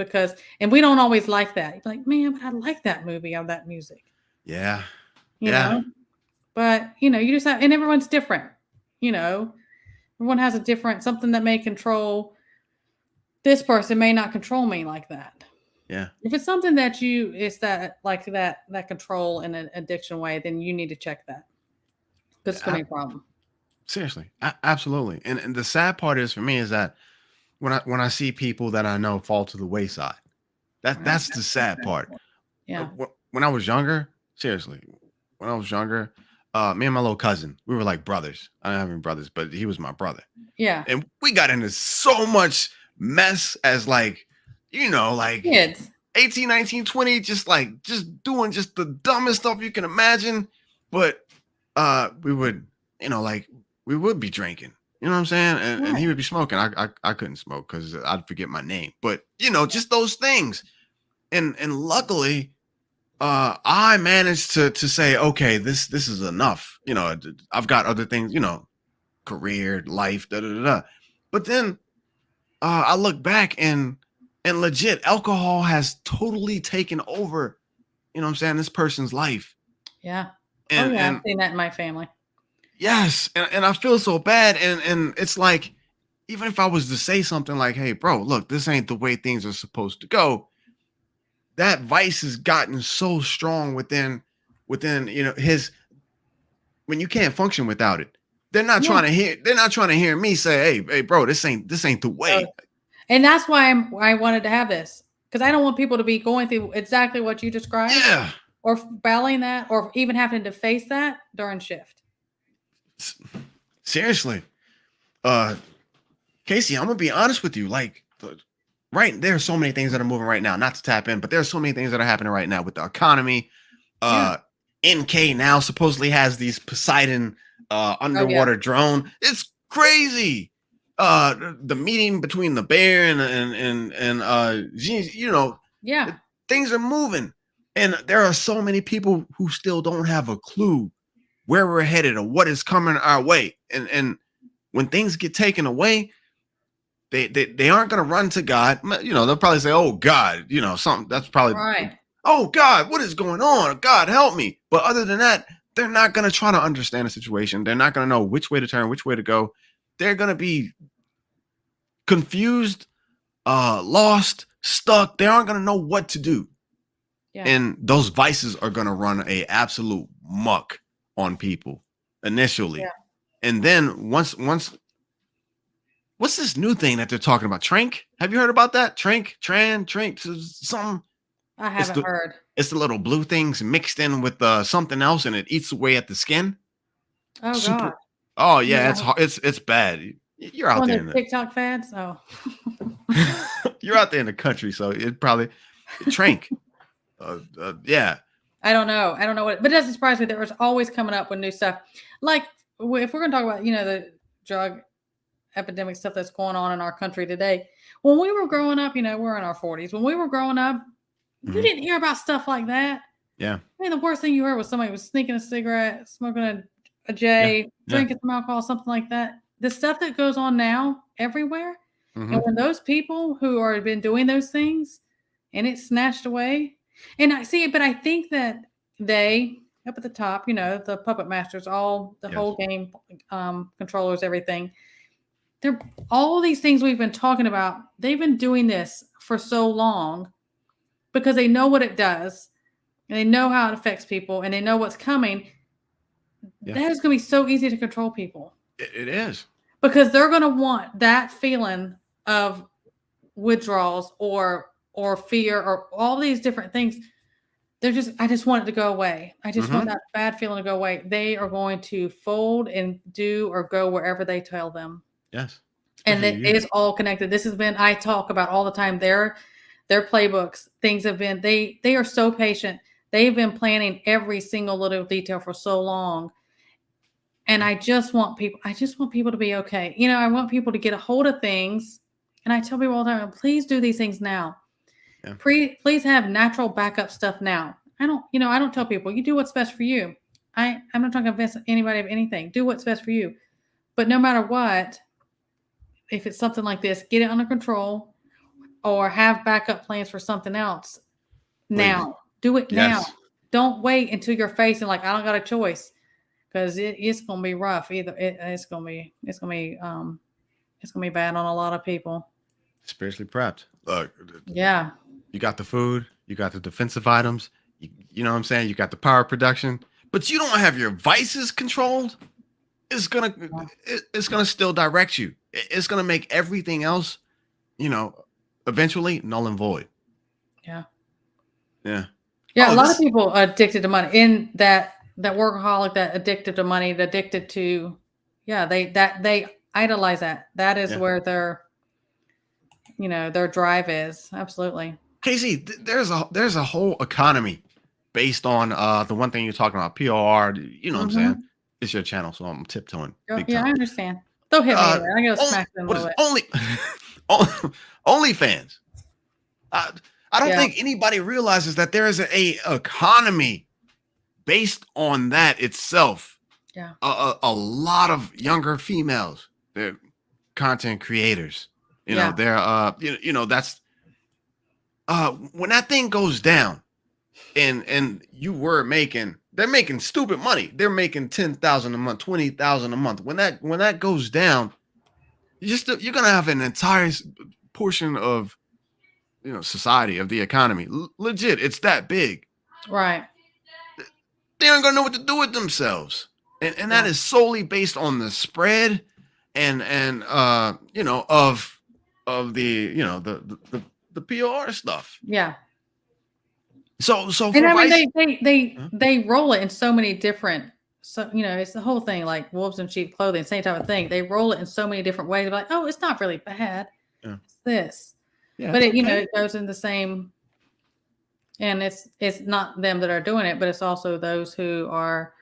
and we don't always like that. You're like, man, but I like that movie or that music. Yeah. You know, but you just have, and everyone's different. Everyone has a different something that may control. This person may not control me like that. Yeah. If it's something that it's that like that control in an addiction way, then you need to check that. Because it's going to be a problem. Seriously. Absolutely. And the sad part is for me is that when I see people that I know fall to the wayside, that's the sad part. Yeah. When I was younger, seriously, me and my little cousin, we were like brothers. I don't have any brothers, but he was my brother. Yeah. And we got into so much mess as like kids, 18, 19, 20, just doing just the dumbest stuff you can imagine. But we would, we would be drinking, you know what I'm saying? And he would be smoking. I couldn't smoke because I'd forget my name. But just those things. And luckily, I managed to say, okay, this is enough. I've got other things, career, life, da da da da. But then I look back and legit alcohol has totally taken over, this person's life. Yeah. And I've seen that in my family. Yes. And I feel so bad. And it's like, even if I was to say something like, hey, bro, look, this ain't the way things are supposed to go. That vice has gotten so strong within his, when you can't function without it. They're not trying to hear me say, hey, bro, this ain't the way. And that's why I wanted to have this, because I don't want people to be going through exactly what you described. Yeah. Or battling that, or even having to face that during shift. Seriously. Casey, I'm gonna be honest with you. Like, right, there are so many things that are moving right now, not to tap in, but there are so many things that are happening right now with the economy. NK now supposedly has these Poseidon underwater drone. It's crazy. The meeting between the bear and things are moving, and there are so many people who still don't have a clue where we're headed or what is coming our way. And when things get taken away, they aren't going to run to God. They'll probably say, oh God, something that's probably right. Oh God, what is going on? God, help me. But other than that, they're not going to try to understand the situation. They're not going to know which way to turn, which way to go. They're going to be confused, lost, stuck. They aren't going to know what to do. Yeah. And those vices are going to run a absolute muck on people initially. Yeah. And then once, what's this new thing that they're talking about? Trink? Have you heard about that? Trink, something? I haven't heard. It's the little blue things mixed in with something else, and it eats away at the skin. Oh God! Oh yeah, it's bad. You're out there in the TikTok fads. Oh, you're out there in the country, so it probably Trink. Yeah. I don't know what, but it doesn't surprise me. There was always coming up with new stuff. Like if we're going to talk about the drug epidemic stuff that's going on in our country today. When we were growing up, we're in our 40s. When we were growing up, you didn't hear about stuff like that. Yeah. I mean, the worst thing you heard was somebody was sneaking a cigarette, smoking a J, drinking some alcohol, something like that. The stuff that goes on now everywhere. And when those people who are been doing those things and it's snatched away, and I see it, but I think that they up at the top, the puppet masters, all the Yes. whole game controllers, everything. They're all these things we've been talking about. They've been doing this for so long because they know what it does and they know how it affects people and they know what's coming. Yeah. That is going to be so easy to control people. It is. Because they're going to want that feeling of withdrawals or fear or all these different things. I just want it to go away. I just want that bad feeling to go away. They are going to fold and do or go wherever they tell them. Yes. And it is all connected. This has been, I talk about all the time, their playbooks, things have been, they are so patient. They've been planning every single little detail for so long. And I just want people to be okay. I want people to get a hold of things. And I tell people all the time, please do these things now. Yeah. Please have natural backup stuff now. I don't tell people, you do what's best for you. I'm not trying to convince anybody of anything. Do what's best for you. But no matter what, if it's something like this, get it under control or have backup plans for something else now. Do it now. Don't wait until you're facing like, I don't got a choice. Because it's gonna be rough. It's gonna be bad on a lot of people. Spiritually prepped. Look. Yeah. You got the food. You got the defensive items. You know what I'm saying. You got the power production, but you don't have your vices controlled. It's gonna still direct you. It's gonna make everything else, eventually null and void. Yeah. Yeah. Yeah. A lot of people are addicted to money in that workaholic, that addicted to money, addicted to, they idolize that. That is where their drive is. Absolutely. Casey, there's a whole economy based on the one thing you're talking about, POR. You know what I'm saying? It's your channel, so I'm tiptoeing. Yeah, I understand. Don't hit me. I gotta smack them a little bit. OnlyFans. I don't think anybody realizes that there is a economy based on that itself. Yeah. A lot of younger females, they're content creators. They're that's when that thing goes down and they're making stupid money. They're making 10,000 a month, 20,000 a month. When that goes down, you're gonna have an entire portion of society, of the economy. Legit, it's that big. Right. They aren't gonna know what to do with themselves, and that is solely based on the spread and of the POR stuff. Yeah. So and they roll it in so many different. So it's the whole thing, like wolves in sheep clothing, same type of thing. They roll it in so many different ways. Like, oh, it's not really bad. Yeah. It's this. Yeah, but it goes in the same. And it's not them that are doing it, but it's also those who are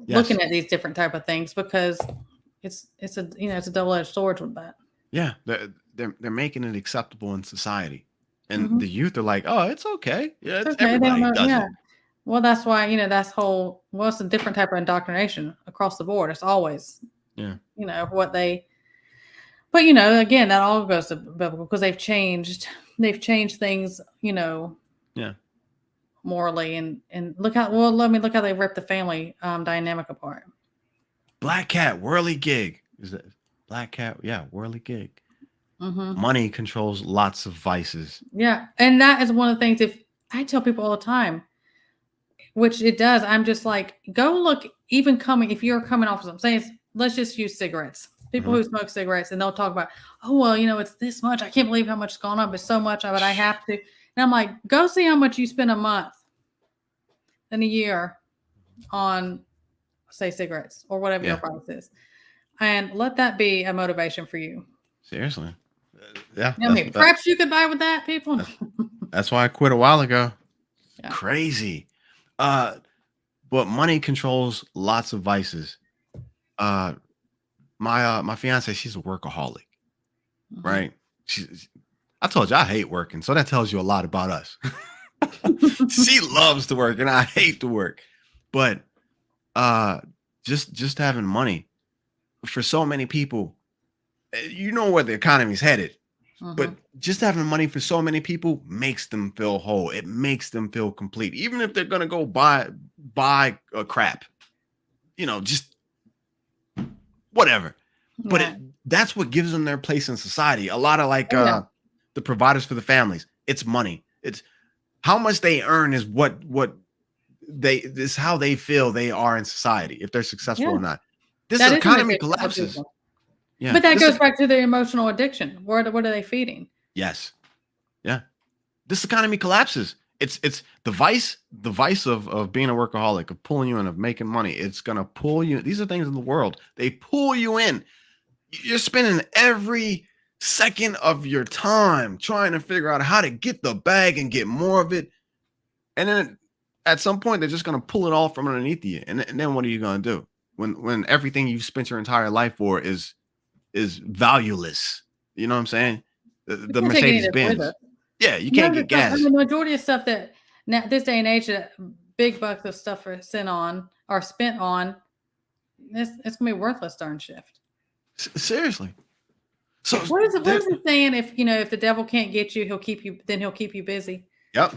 looking at these different type of things, because it's a double-edged sword with that. Yeah, they're making it acceptable in society, and the youth are like, oh, it's okay. Yeah, it's okay. Everybody does it. Well, that's why it's a different type of indoctrination across the board. It's always what they. But again, that all goes to biblical, because they've changed things. Morally, and look how they ripped the family dynamic apart. Black cat whirligig. Is that black cat? Yeah, whirligig. Money controls lots of vices. Yeah, and that is one of the things. If I tell people all the time, which it does, I'm just like, go look. Even if you're coming off of something, say let's just use cigarettes. People who smoke cigarettes, and they'll talk about, oh well, it's this much. I can't believe how much it's gone up. It's so much, but I have to. And I'm like, go see how much you spend a month and a year on, say, cigarettes or whatever your price is. And let that be a motivation for you. Seriously. Yeah. Perhaps you could buy with that, people. That's why I quit a while ago. Yeah. Crazy. But money controls lots of vices. My fiance, she's a workaholic, right? I told you I hate working, so that tells you a lot about us. She loves to work, and I hate to work. But just having money for so many people, where the economy's headed. But just having money for so many people makes them feel whole. It makes them feel complete, even if they're gonna go buy a crap, just whatever. But Right. that's what gives them their place in society. A lot of like Oh, yeah. the providers for the families. It's money. It's how much they earn is what is how they feel they are in society, if they're successful Yeah. or not. This That is an economy addiction for collapses. people. Yeah. But that goes back to the emotional addiction. What are they feeding? Yes. Yeah. This economy collapses. It's the vice of being a workaholic, of pulling you in, of making money. It's gonna pull you. These are things in the world. They pull you in. You're spending every second of your time trying to figure out how to get the bag and get more of it. And then at some point, they're just gonna pull it all from underneath you. And then what are you gonna do when everything you've spent your entire life for is valueless? You know what I'm saying? The We can't take any Mercedes of this with Benz. us. Yeah, you can't get gas. The majority of stuff that now this day and age that big bucks of stuff are spent on, it's gonna be worthless during shift. Seriously. So what is it saying? If the devil can't get you, he'll keep you busy. Yep.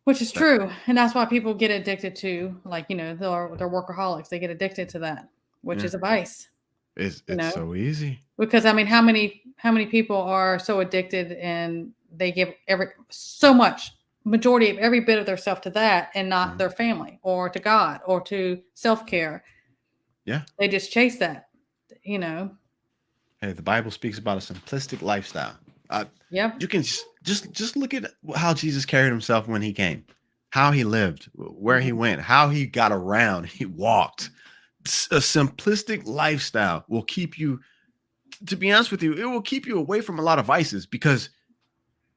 Which is true, and that's why people get addicted to, like, they're workaholics. They get addicted to that, which is a vice. It's so easy. Because I mean, how many people are so addicted and they give so much, majority of every bit of their self to that, and not their family or to God or to self-care. Yeah, they just chase that. Hey, the Bible speaks about a simplistic lifestyle. Yep. You can just look at how Jesus carried himself when he came, how he lived, where he went, how he got around, he walked. A simplistic lifestyle will keep you, to be honest with you, it will keep you away from a lot of vices, because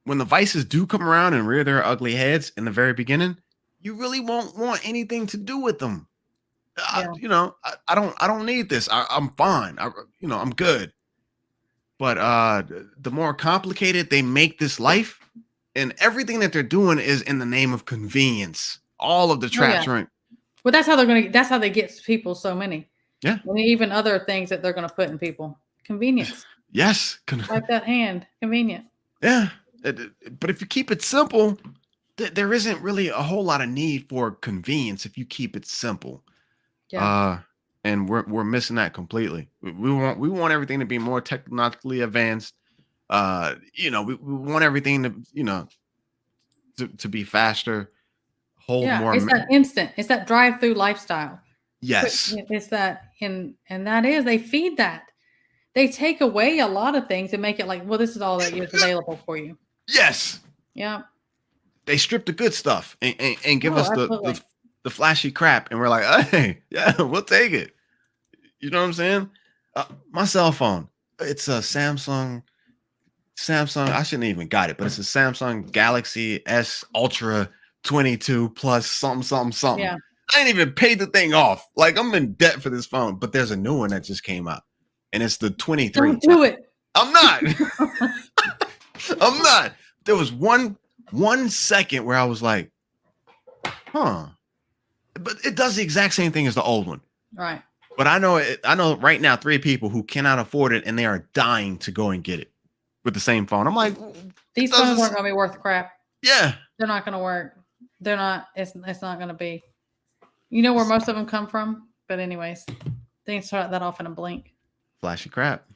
when the vices do come around and rear their ugly heads in the very beginning, you really won't want anything to do with them. I don't need this. I'm fine. I'm good. But the more complicated they make this life, and everything that they're doing is in the name of convenience. All of the traps, right? Well, that's how they get people so many. Yeah. And even other things that they're going to put in people. Convenience. Yes. Like that hand. Convenient. Yeah. But if you keep it simple, there isn't really a whole lot of need for convenience if you keep it simple. Yeah. And we're missing that completely. We want everything to be more technologically advanced. We want everything to be faster, hold more. It's that instant. It's that drive-through lifestyle. Yes. It's that, and that is, they feed that. They take away a lot of things and make it like, well, this is all that is available for you. Yes. Yeah. They strip the good stuff and give us the flashy crap, and we're like, hey, yeah, we'll take it. You know what I'm saying? My cell phone, it's a Samsung. I shouldn't even got it, but it's a Samsung Galaxy S Ultra 22 plus something. Yeah. I ain't even paid the thing off. Like, I'm in debt for this phone, but there's a new one that just came out, and it's the 23. Don't do it. I'm not. I'm not. There was one second where I was like, huh. But it does the exact same thing as the old one. Right. But I know right now 3 people who cannot afford it, and they are dying to go and get it with the same phone. I'm like, these phones aren't going to be worth crap. Yeah. They're not going to work. They're not. It's not going to be. You know where most of them come from? But anyways, they can start that off in a blink. Flashy crap.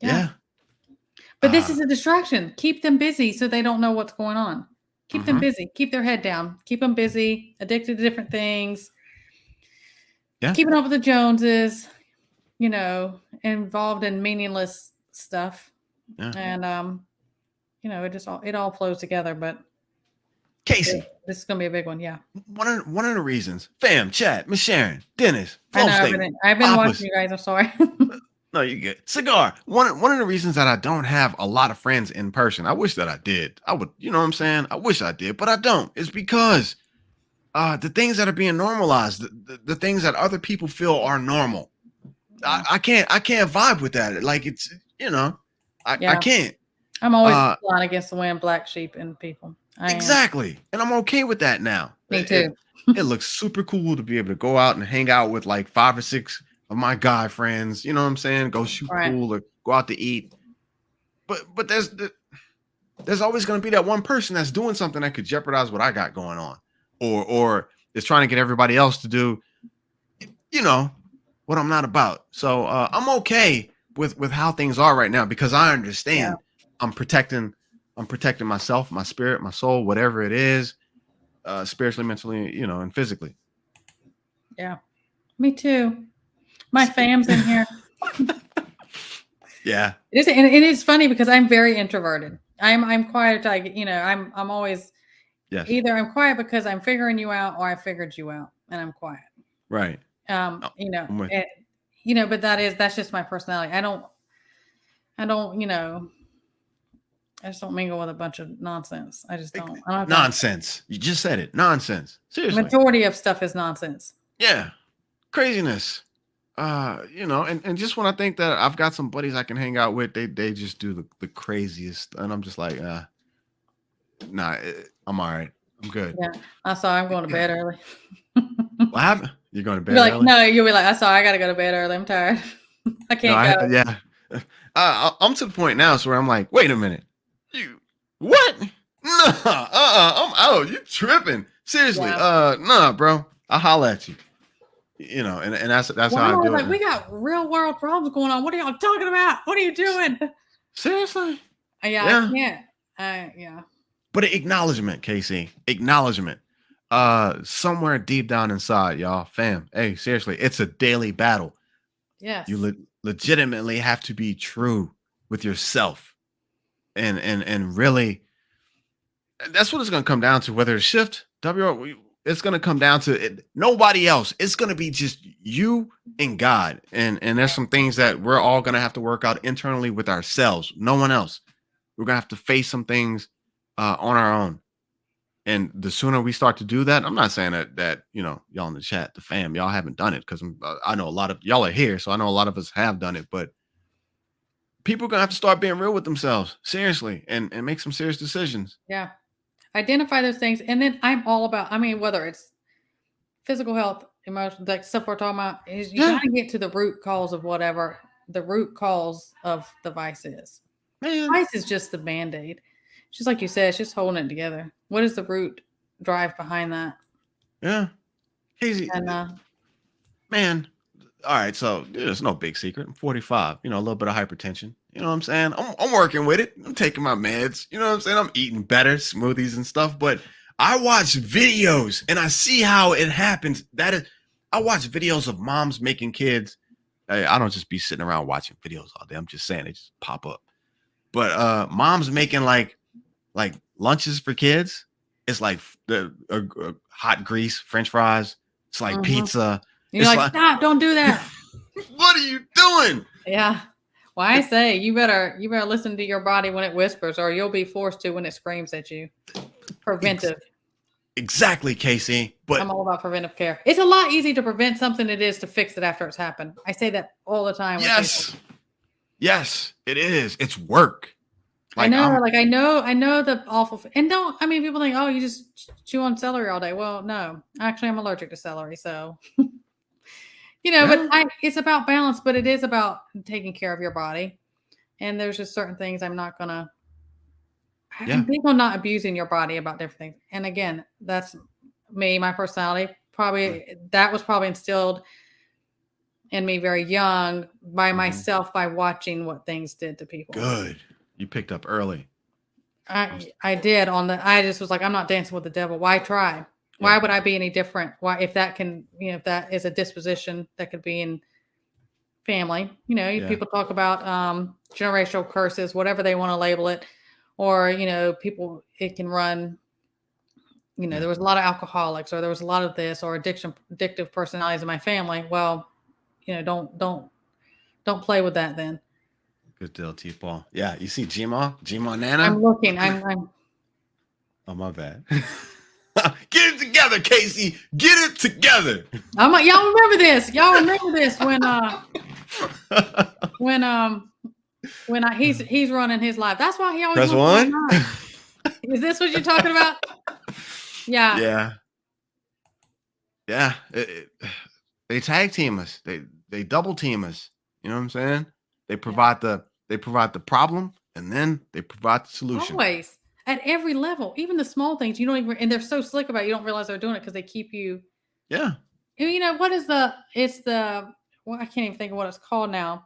Yeah. But this is a distraction. Keep them busy so they don't know what's going on. Keep them busy. Keep their head down. Keep them busy, addicted to different things. Yeah. Keeping up with the Joneses, involved in meaningless stuff. Yeah. And, it all flows together. But Casey, this is going to be a big one. Yeah. One of the reasons, fam, chat, Miss Sharon, Dennis, I've been watching you guys. I'm sorry. No, you get Cigar. One of the reasons that I don't have a lot of friends in person, I wish that I did. I would, you know what I'm saying? I wish I did, but I don't. It's because the things that are being normalized, the things that other people feel are normal. I can't vibe with that. Like, it's, I can't. I'm always flying against the wind, black sheep and people. Exactly. And I'm okay with that now. Me too. It looks super cool to be able to go out and hang out with like 5 or 6 of my guy friends, you know what I'm saying? Go shoot pool or go out to eat. but there's always going to be that one person that's doing something that could jeopardize what I got going on, or is trying to get everybody else to do, you know, what I'm not about. So I'm okay with how things are right now because I Yeah. understand I'm protecting myself, my spirit, my soul, whatever it is, spiritually, mentally, and physically. Yeah. Me too. My fam's in here. Yeah. And it is funny because I'm very introverted. I'm quiet. I'm always Yes. either I'm quiet because I'm figuring you out or I figured you out and I'm quiet. Right. Um, Oh, you know, I'm with- and, but that's just my personality. I don't, I just don't mingle with a bunch of nonsense. I just don't. I don't have time. Nonsense. You just said it. Nonsense. Seriously. Majority of stuff is nonsense. Yeah. Craziness. And just when I think that I've got some buddies I can hang out with, they just do the craziest, and I'm just like, nah, I'm all right. I'm good. Yeah. I'm going to bed early. What happened? You're going to bed You're like, early? no, you'll be like, I gotta go to bed early. I'm tired. I can't go. Yeah. I'm to the point now where I'm like, wait a minute. You what? Nah, I'm out. You tripping. Seriously. Yeah. Nah, bro. I'll holler at you. And that's how I do it. We got real world problems going on. What are y'all talking about? What are you doing? Seriously? Yeah. I can't. Yeah. But acknowledgement, Casey. Acknowledgement. Somewhere deep down inside, y'all, fam. Hey, seriously, it's a daily battle. Yes. You legitimately have to be true with yourself, and really, that's what it's going to come down to. Whether it's shift, it's going to come down to it, nobody else. It's going to be just you and God, and there's some things that we're all going to have to work out internally with ourselves. No one else. We're going to have to face some things on our own. And the sooner we start to do that, I'm not saying that y'all in the chat, the fam, y'all haven't done it because I know a lot of y'all are here, so I know a lot of us have done it. But people are gonna have to start being real with themselves, seriously, and make some serious decisions. Yeah. Identify those things, and then I'm all about. I mean, whether it's physical health, emotional, like stuff we're talking about, is you got to get to the root cause of whatever the root cause of the vice is. Man, vice is just the band-aid. Just like you said, it's just holding it together. What is the root drive behind that? Yeah. Easy. And man, all right, so there's no big secret. I'm 45, a little bit of hypertension. You know what I'm saying? I'm working with it. I'm taking my meds. You know what I'm saying? I'm eating better, smoothies and stuff. But I watch videos and I see how it happens. I watch videos of moms making kids. I don't just be sitting around watching videos all day. I'm just saying they just pop up. But moms making like lunches for kids. It's like the hot grease, French fries. It's like pizza. You're like, stop! Don't do that. What are you doing? Yeah. Well, I say you better listen to your body when it whispers, or you'll be forced to when it screams at you. Preventive. Exactly, Casey. But I'm all about preventive care. It's a lot easier to prevent something than it is to fix it after it's happened. I say that all the time. Yes, it is. It's work. Like, I know the awful, and people think, oh, you just chew on celery all day. Well, no, actually, I'm allergic to celery, so. But it's about balance, but it is about taking care of your body. And there's just certain things I'm not going to, I'm big on not abusing your body about different things. And again, that's me, my personality, that was probably instilled in me very young by myself, by watching what things did to people. Good. You picked up early. I did I just was like, I'm not dancing with the devil. Why try? Why would I be any different? Why, if that is a disposition that could be in family, people talk about generational curses, whatever they want to label it, or, people, it can run, there was a lot of alcoholics, or there was a lot of this, or addictive personalities in my family. Well, don't play with that then. Good deal, T-Paul. Yeah, you see Gma Nana? I'm looking. I'm Oh, my bad. Get it together, Casey. Get it together. Y'all remember this. Y'all remember this when he's running his live. That's why he always press one. Is this what you're talking about? Yeah. Yeah. They tag team us. They double team us. You know what I'm saying? They provide the problem, and then they provide the solution. Always at every level, even the small things you don't even, and they're so slick about it, you don't realize they're doing it because they keep you. Yeah. You know what is the? It's the. Well, I can't even think of what it's called now.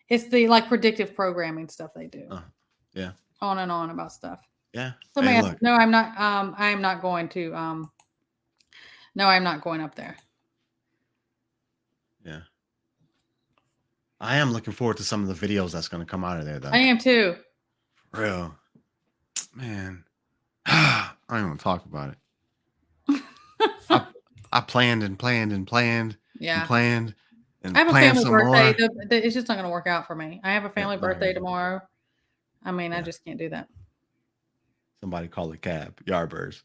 It's the like predictive programming stuff they do. Yeah. On and on about stuff. Yeah. Somebody Hey, asked, look. no, I'm not. I am not going to. No, I'm not going up there. Yeah. I am looking forward to some of the videos that's going to come out of there, though. I am too. For real. Man. I don't even want to talk about it. I planned and planned and planned. Yeah. And planned. And I have a planned family some birthday. more. It's just not going to work out for me. I have a family birthday tomorrow. I mean, Yeah. I just can't do that. Somebody call a cab. Yardbirds.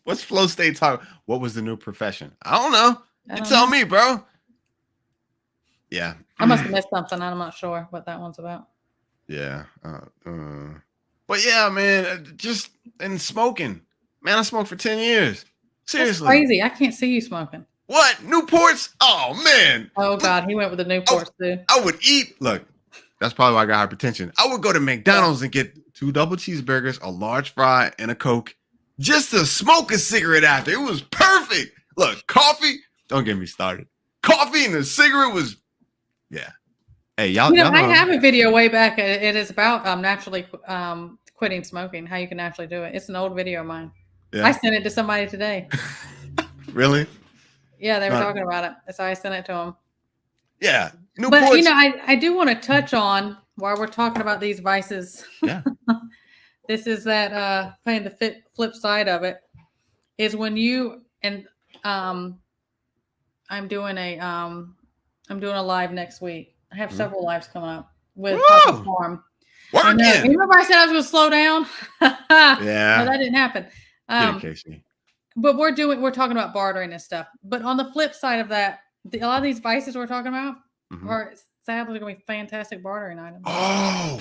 What's Flow State talk? What was the new profession? I don't know. You tell me, bro. Yeah. I must have missed something. I'm not sure what that one's about. Yeah. But yeah, man, just and smoking. Man, I smoked for 10 years. Seriously. That's crazy. I can't see you smoking. What? Newports? Oh, man. Oh, God. He went with the Newports, too. I would eat. Look, that's probably why I got hypertension. I would go to McDonald's and get 2 double cheeseburgers, a large fry, and a Coke just to smoke a cigarette after. It was perfect. Look, coffee. Don't get me started. Coffee and a cigarette was, yeah. Hey, y'all know. I have a video way back. It is about naturally quitting smoking, how you can naturally do it. It's an old video of mine. Yeah. I sent it to somebody today. Really? Yeah, they were talking about it. So I sent it to them. Yeah. But, I do want to touch on, while we're talking about these vices. Yeah. This is that playing the flip side of it is when you, and I'm doing a live next week. I have several lives coming up with Papa Farm. Remember I said I was going to slow down? Yeah. No, that didn't happen. But we're talking about bartering and stuff. But on the flip side of that, a lot of these vices we're talking about are sadly going to be fantastic bartering items. Oh.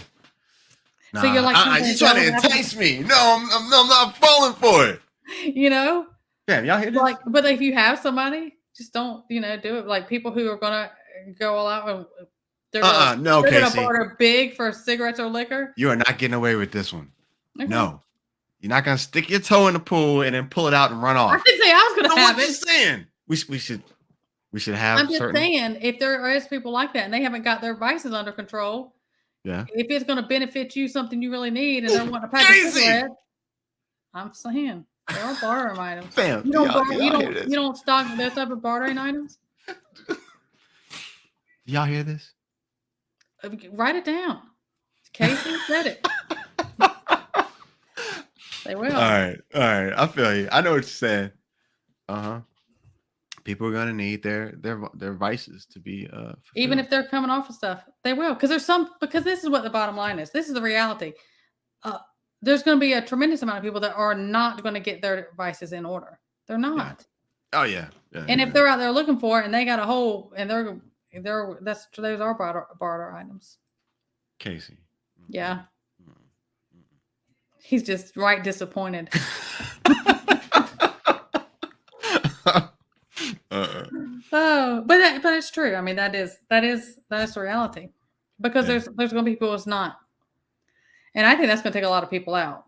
Nah, so you're like, you're trying to entice me. No, I'm not falling for it. You know? Damn, y'all hear this? Like, but if you have somebody, just don't, do it. Like people who are going to go all out and they're going to barter big for cigarettes or liquor. You are not getting away with this one. Okay. No. You're not going to stick your toe in the pool and then pull it out and run off. I didn't say I was going to have it. I'm just saying. We should have. I'm just saying, if there is people like that and they haven't got their vices under control, yeah. If it's going to benefit you, something you really need, and they're wanting to pack a cigarette, I'm saying there are bartering items. Fam, you don't stock that type of bartering items. Y'all hear this? Write it down. Casey said it. They will. All right. I feel you. I know what you're saying. People are gonna need their vices to be even if they're coming off of stuff, they will, because this is what the bottom line is. This is the reality. There's going to be a tremendous amount of people that are not going to get their vices in order. They're not. Yeah. Oh yeah. And if they're out there looking for it and they got a hole and those are barter items. Casey. Yeah. He's just right disappointed. But it's true. I mean, that is the reality, because there's going to be people who's not, and I think that's going to take a lot of people out.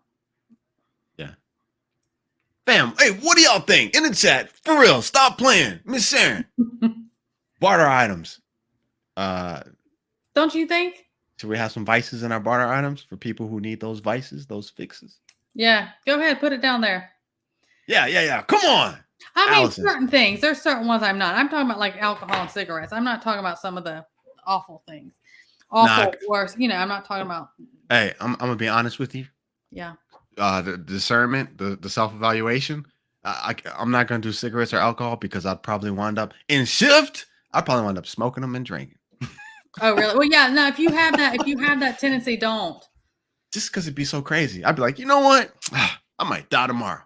Yeah. Fam, hey, what do y'all think in the chat? For real, stop playing, Miss Sharon. Barter items. Don't you think? Should we have some vices in our barter items for people who need those vices, those fixes? Yeah, go ahead, put it down there. Yeah. Come on. I mean, certain things. There's certain ones I'm not. I'm talking about like alcohol and cigarettes. I'm not talking about some of the awful things. Worse. I'm not talking about. Hey, I'm gonna be honest with you. Yeah. The discernment, the self-evaluation. I'm not gonna do cigarettes or alcohol because I'd probably wind up in shift. I'd probably wind up smoking them and drinking. Oh, really? Well, yeah. No, if you have that tendency, don't. Just because it'd be so crazy. I'd be like, you know what? I might die tomorrow.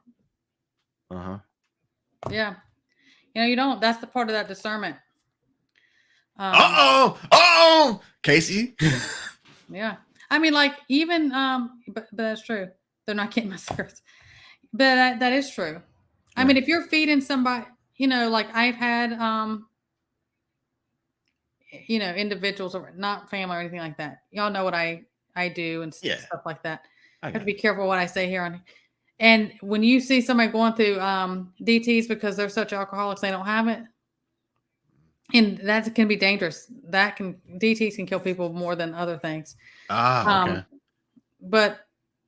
Yeah. You don't. That's the part of that discernment. Casey. Yeah. I mean, like, even, but that's true. They're not getting my cigarettes. But that is true. I mean, if you're feeding somebody, like I've had, individuals, or not family or anything like that. Y'all know what I do and Yeah. stuff like that. I I have to got be careful what I say here on. And when you see somebody going through DTs because they're such alcoholics, they don't have it. And that can be dangerous. DTs can kill people more than other things. Okay. But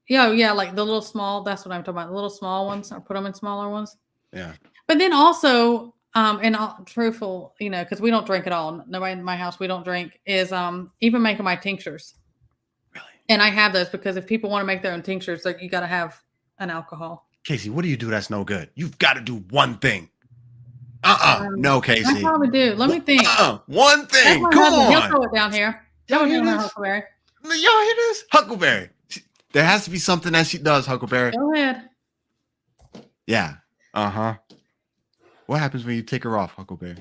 yeah, like the little small, that's what I'm talking about. The little small ones, or put them in smaller ones. Yeah. But then also, and truthful, because we don't drink at all. Nobody in my house, we don't drink, is even making my tinctures. Really? And I have those because if people want to make their own tinctures, like you got to have an alcohol. Casey, what do you do that's no good? You've got to do one thing. No, I Casey. probably do. Let me think. One That's thing. my Come husband. He'll on. throw it down here. Y'all hear this? Huckleberry. Y'all hear this? Huckleberry. There has to be something that she does, Huckleberry. Go ahead. Yeah. What happens when you take her off, Huckleberry?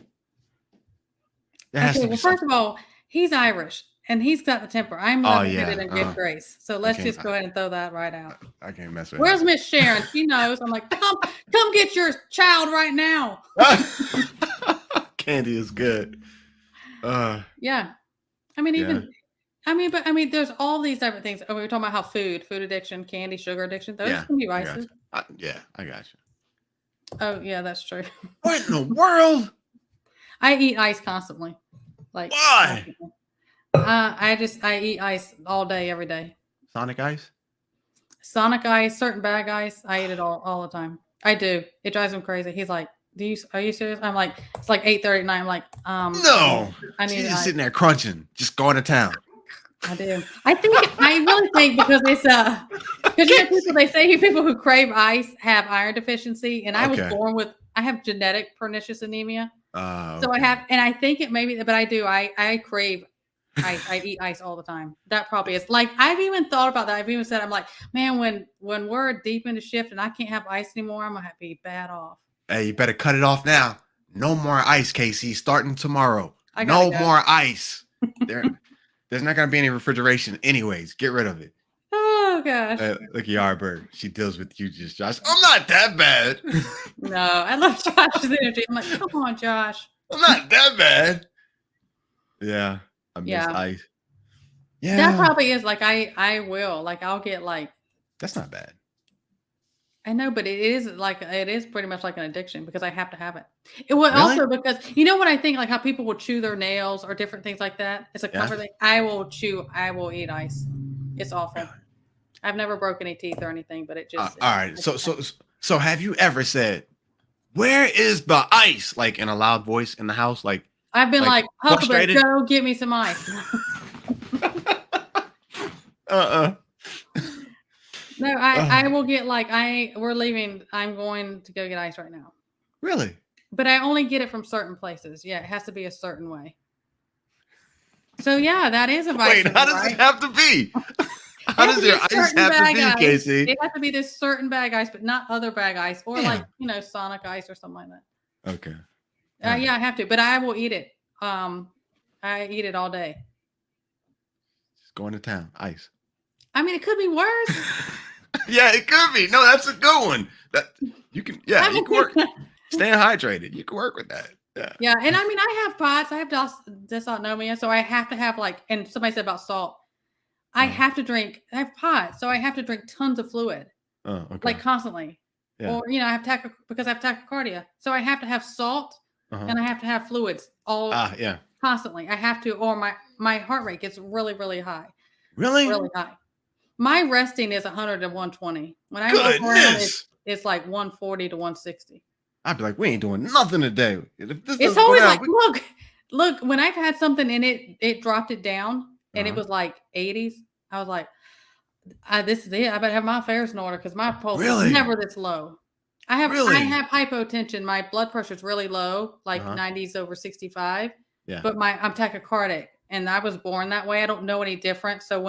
There has to be First of all, he's Irish and he's got the temper. I'm level-headed and good grace. So let's just go ahead and throw that right out. I can't mess with Where's Miss Sharon? She knows. I'm like, come get your child right now. Candy is good. Yeah. I mean, there's all these different things. We were talking about how food addiction, candy, sugar addiction, those can be vices. I got you. Oh, yeah, that's true. What in the world? I eat ice constantly. Like, why? I eat ice all day, every day. Sonic ice? Sonic ice, certain bag ice. I eat it all the time. I do. It drives him crazy. He's like, are you serious? I'm like, it's like 8:30 at night. I'm like, no. I need She's just sitting there crunching, just going to town. I do. I really think because it's because they say people who crave ice have iron deficiency, and I was born with I have genetic pernicious anemia. So I have, and I think it may be, but I do. I crave ice. I eat ice all the time. That probably is. Like I've even thought about that. I've even said, I'm like, man, when we're deep into shift and I can't have ice anymore, I'm gonna have to be bad off. Hey, you better cut it off now. No more ice, Casey. Starting tomorrow. No more ice. There's not going to be any refrigeration anyways. Get rid of it. Oh, gosh. Look at Yardbird. She deals with you just, Josh. I'm not that bad. No, I love Josh's energy. I'm like, come on, Josh. I'm not that bad. Yeah. I miss ice. Yeah. That probably is like, I will. Like, I'll get like. That's not bad. I know, but it is pretty much like an addiction because I have to have it. It will also because you know what I think, like how people will chew their nails or different things like that. It's a comfort thing. I will eat ice. It's awful. I've never broken any teeth or anything, but it just all right. So have you ever said, "Where is the ice?" Like in a loud voice in the house? Like I've been like Huckleberry, go get me some ice. No, I will get we're leaving. I'm going to go get ice right now. Really? But I only get it from certain places. Yeah, it has to be a certain way. So yeah, that is a vice. Wait, how does it have to be? How does your ice have to be, Casey? It has to be this certain bag ice, but not other bag ice or Sonic ice or something like that. Okay. Yeah, I have to, but I will eat it. I eat it all day. Just going to town, ice. I mean, it could be worse. Yeah, it could be. No, that's a good one. That you can. Yeah, you can work. Staying hydrated. You can work with that. Yeah. Yeah, and I mean, I have POTS. I have dysautonomia, so I have to have and somebody said about salt. I have to drink. I have POTS, so I have to drink tons of fluid, like constantly. Yeah. Or I have because I have tachycardia, so I have to have salt and I have to have fluids all constantly. I have to, or my heart rate gets really, really high. Really? Really high. My resting is 100 to 120. When I walk around, it's like 140 to 160. I'd be like, we ain't doing nothing today. It's always like, look, when I've had something in it dropped it down and it was like 80s. I was like, this is it. I better have my affairs in order because my pulse is never this low. I have hypotension. My blood pressure is really low, like 90s over 65. Yeah. But I'm tachycardic and I was born that way. I don't know any different. So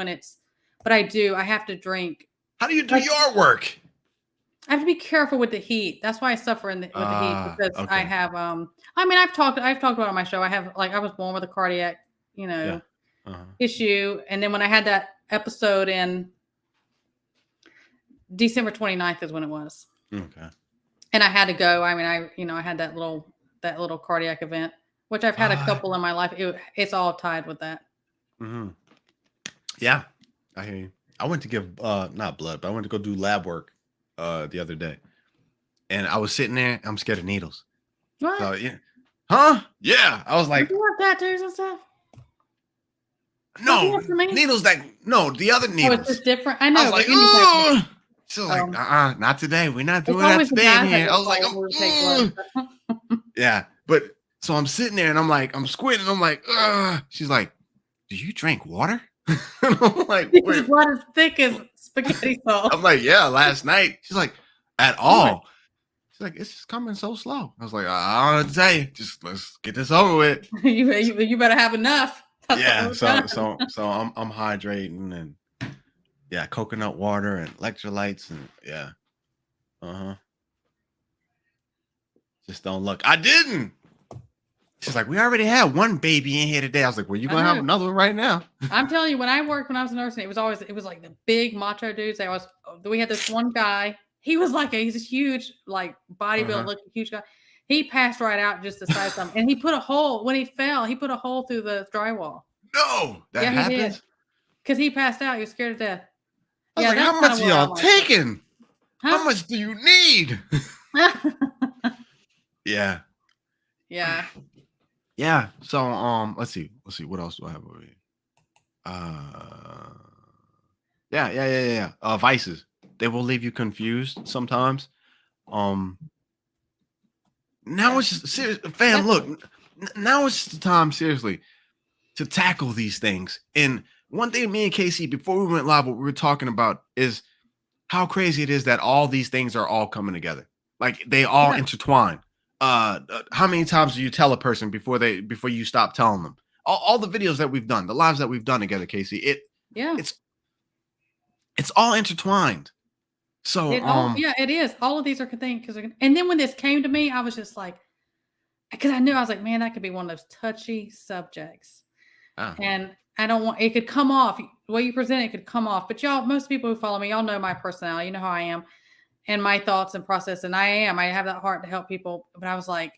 but I have to drink. How do you do your work? I have to be careful with the heat. That's why I suffer with the heat because I have I've talked about it on my show. I have I was born with a cardiac, issue. And then when I had that episode in December 29th is when it was. Okay. And I had to go. I mean, I had that little cardiac event, which I've had a couple in my life. It's all tied with that. Mm-hmm. Yeah. I hear you. I went to give not blood, but I went to go do lab work the other day. And I was sitting there, I'm scared of needles. What? So yeah. Huh? Yeah. I was Don't like, you have tattoos and stuff? Don't you no, have for me? needles that no, the other Oh, it's needles. just different. I I was know, but like, any tattoo. oh. She was like, not today. We're not It's doing that always the today in guys that here. I get was like, called to take blood. yeah. But so I'm sitting there and I'm like, I'm squinting. I'm like, she's like, do you drink water? And I'm like, His wait. blood is thick as spaghetti sauce. I'm like, yeah, last night. She's like, at What? all. She's like, it's just coming so slow. I was like, I don't know what to tell you. Just let's get this over with. You better have enough. That's Yeah. all the So I'm hydrating and yeah, coconut water and electrolytes and yeah. Uh-huh. Just don't look. I didn't. She's like, we already had one baby in here today. I was like, well, you I gonna have know. another one right now. I'm telling you, when I worked when I was nursing, it was like the big macho dudes. We had this one guy. He was like he's a huge, like bodybuilding looking huge guy. He passed right out just to say something. And he put a hole when he fell, he put a hole through the drywall. No, that Yeah, he did. happens. Because he passed out. He was scared to death. I was Yeah, like, that's how much kinda are where I'm y'all like, taking? How huh? much do you need? Yeah. Yeah. Yeah. So let's see what else do I have over here? Yeah. Vices. They will leave you confused sometimes. Um Now Yeah. it's just serious, fam. Look, now it's just the time, seriously, to tackle these things. And one thing, me and Casey, before we went live, what we were talking about is how crazy it is that all these things are all coming together. Like they all Yeah. intertwine. How many times do you tell a person before you stop telling them? All the videos that we've done, the lives that we've done together, Casey. Yeah. It's all intertwined. So It is. All of these are things and then when this came to me, I was just like, because I knew I was like, man, that could be one of those touchy subjects. ah, And I don't want it could come off. The way you present it could come off. But y'all, most people who follow me, y'all know my personality. You know how I am and my thoughts and process. And I have that heart to help people. But I was like,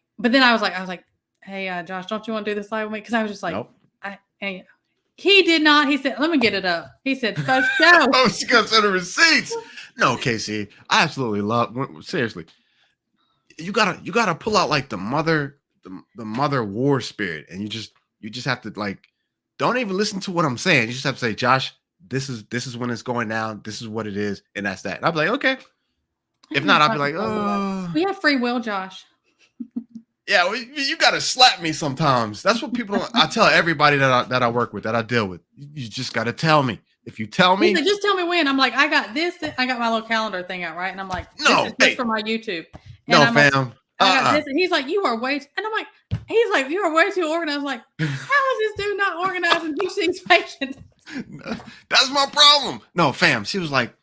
hey, Josh, don't you want to do this live with me? Because I was just like, nope. and he did not. He said, let me get it up. He said, first show. Oh, she got to the receipts. No, Casey, I absolutely love. Seriously, you gotta pull out like the mother war spirit, and you just have to like, don't even listen to what I'm saying. You just have to say, Josh, this is when it's going down. This is what it is, and that's that. And I'll be like, okay. If not, I'll be like, oh. We have free will, Josh. Yeah, well, you gotta slap me sometimes. That's what people don't. I tell everybody that I work with, that I deal with. You just gotta tell me. If you tell me, just tell me when. I'm like, I got this. I got my little calendar thing out, right? And I'm like, no, this is just for my YouTube. And no, I'm fam. like, I got this. And he's like, you are way. And I'm like, he's like, you are way too organized. I'm like, how is this dude not organized and teach these patients? That's my problem. No, fam. She's like,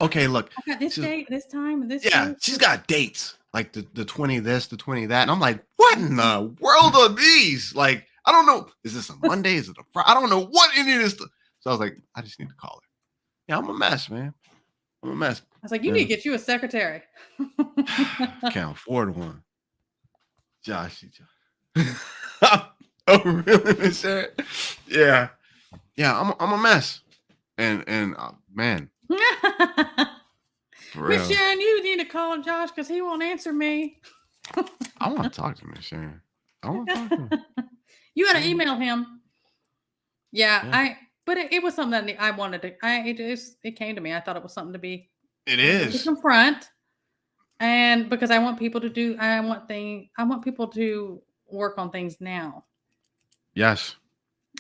okay, look. I got this date, this time, and this. Yeah, she's got dates. Like the 20 this, the 20 that. And I'm like, what in the world are these? Like, I don't know. Is this a Monday? Is it a Friday? I don't know what any of this. So I was like, I just need to call her. Yeah, I'm a mess, man. I'm a mess. I was like, you need to get you a secretary. Can't afford one. Josh. Oh, really, Miss Sharon? Yeah. Yeah, I'm a mess. And man. Miss Sharon, you need to call Josh because he won't answer me. I want to talk to Miss Sharon. I want to talk to him. You got to email him. Yeah. But it was something that I wanted to. It came to me. I thought it was something to be. It is to confront, and because I want people to do. I want people to work on things now. Yes.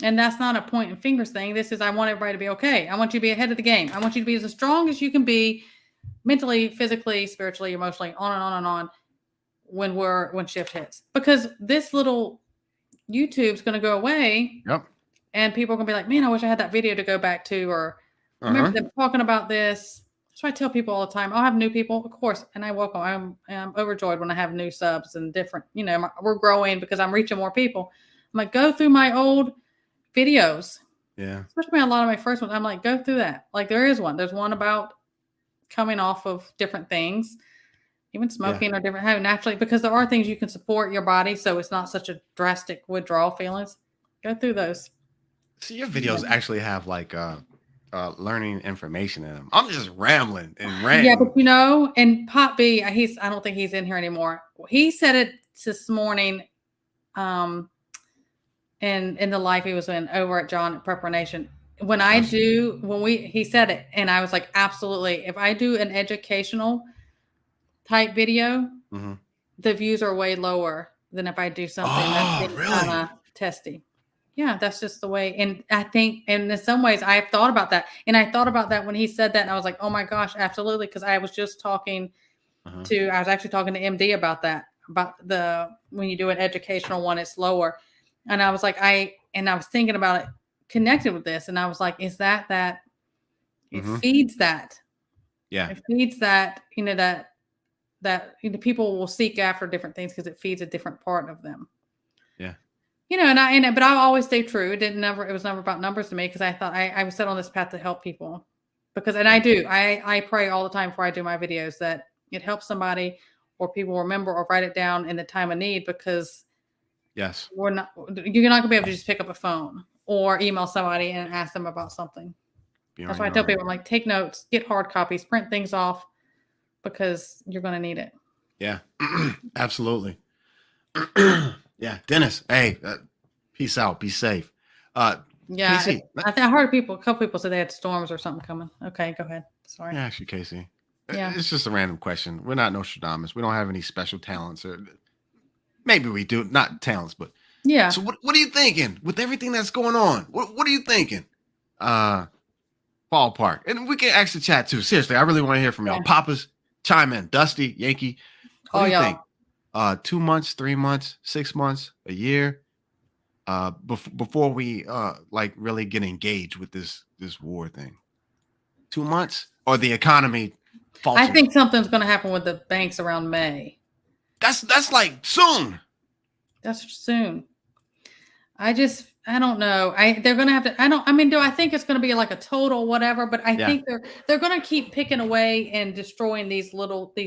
And that's not a point and fingers thing. This is I want everybody to be okay. I want you to be ahead of the game. I want you to be as strong as you can be, mentally, physically, spiritually, emotionally, on and on and on. When shift hits, because this little YouTube's going to go away. Yep. And people are going to be like, man, I wish I had that video to go back to, or remember them talking about this. So I tell people all the time, I'll have new people, of course, and I welcome. I'm overjoyed when I have new subs and different, we're growing because I'm reaching more people. I'm like, go through my old videos. Yeah. Especially a lot of my first ones. I'm like, go through that. Like there is one. There's one about coming off of different things, even smoking or different, how naturally, because there are things you can support your body. So it's not such a drastic withdrawal feelings. Go through those. See, your videos actually have like learning information in them. I'm just rambling and Yeah, but ranting. and Pop B, I don't think he's in here anymore. He said it this morning, um, in the life he was in over at John at Prepper Nation. He said it, and I was like, absolutely. If I do an educational type video, Mm-hmm. the views are way lower than if I do something Oh, that's kind really? of testy. Yeah, that's just the way. And I think, and in some ways, I've thought about that. And I thought about that when he said that, and I was like, oh my gosh, absolutely. Because I was Uh-huh. actually talking to MD about that, about when you do an educational one, it's lower. And I was like, I was thinking about it connected with this. And I was like, is that it Mm-hmm. feeds that. Yeah. It feeds that, people will seek after different things because it feeds a different part of them. Yeah. But I always stay true. It was never about numbers to me because I thought I was set on this path to help people Yeah. I pray all the time before I do my videos that it helps somebody or people remember or write it down in the time of need because Yes. you're not gonna be able to just pick up a phone or email somebody and ask them about something. Be That's on why I your tell own. people, I'm like, take notes, get hard copies, print things off because you're going to need it. Yeah. Absolutely. Yeah. Dennis, hey, peace out. Be safe. Yeah. Casey, I heard a couple people said they had storms or something coming. Okay, go ahead. Sorry. yeah, actually, Casey. Yeah. It's just a random question. We're not Nostradamus. We don't have any special talents, or maybe we do. Not talents, but Yeah. so what are you thinking with everything that's going on? What are you thinking? Ballpark. And we can actually chat too. Seriously, I really want to hear from y'all. Yeah. Papas, chime in. Dusty, Yankee. What Oh, do you y'all. think? 2 months, 3 months, 6 months, a year? Before we like really get engaged with this war thing. 2 months? Or the economy I faltering? think something's going to happen with the banks around May. That's like soon. That's soon. I don't know. They're going to have to, do I think it's going to be like a total whatever, but I think they're going to keep picking away and destroying these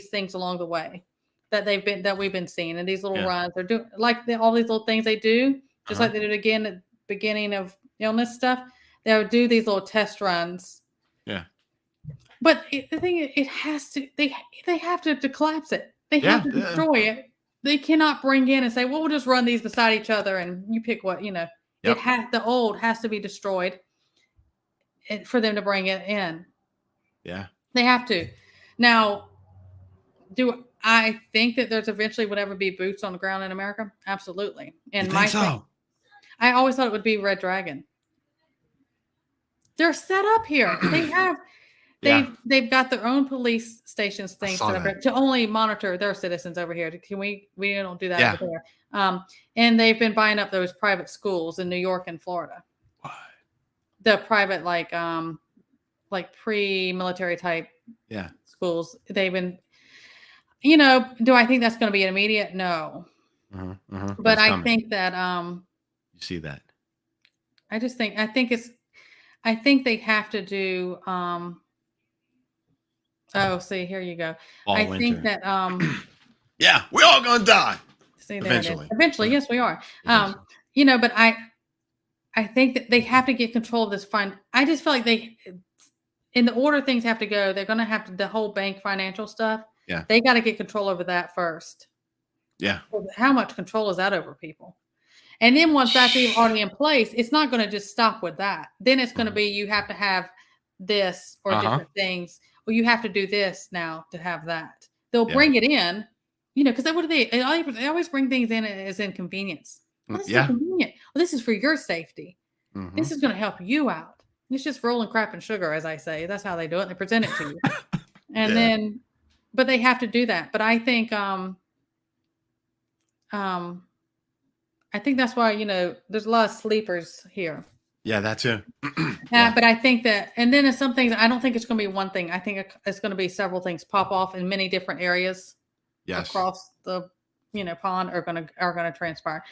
things along the way that we've been seeing, and these little runs. They're doing like all these little things they do, just like they did again at the beginning of illness stuff. They'll do these little test runs. Yeah. But the thing is, it has to, they have to collapse it. They have to destroy it. They cannot bring in and say, well, we'll just run these beside each other and you pick what, Yep. The old has to be destroyed for them to bring it in. Yeah. They have to. Now, do I think that there's eventually would ever be boots on the ground in America? Absolutely. And you think so? I always thought it would be Red Dragon. They're set up here. They've got their own police stations things set up to only monitor their citizens over here. We don't do that over there. And they've been buying up those private schools in New York and Florida. What? The private like pre-military type schools. They've been, do I think that's going to be immediate? No. But I think that you see that. I think they have to do see, here you go. Fall, winter. Think that yeah, we're all gonna die. See, eventually, yes, we are. But I think that they have to get control of this fund. I just feel like in the order things have to go, they're gonna have to the whole bank financial stuff. Yeah. They got to get control over that first. Yeah. How much control is that over people? And then once that's already in place, it's not going to just stop with that. Then it's going to be you have to have this or different things. Well, you have to do this now to have that. They'll bring it in, because they always bring things in as inconvenience. Well, this is inconvenient. Well, this is for your safety. This is going to help you out. It's just rolling crap and sugar, as I say. That's how they do it. They present it to you. And then, but they have to do that. But I think, I think that's why, there's a lot of sleepers here. Yeah, that's it. But I think that, and then some things, I don't think it's going to be one thing. I think it's going to be several things pop off in many different areas across the, pond are going to transpire.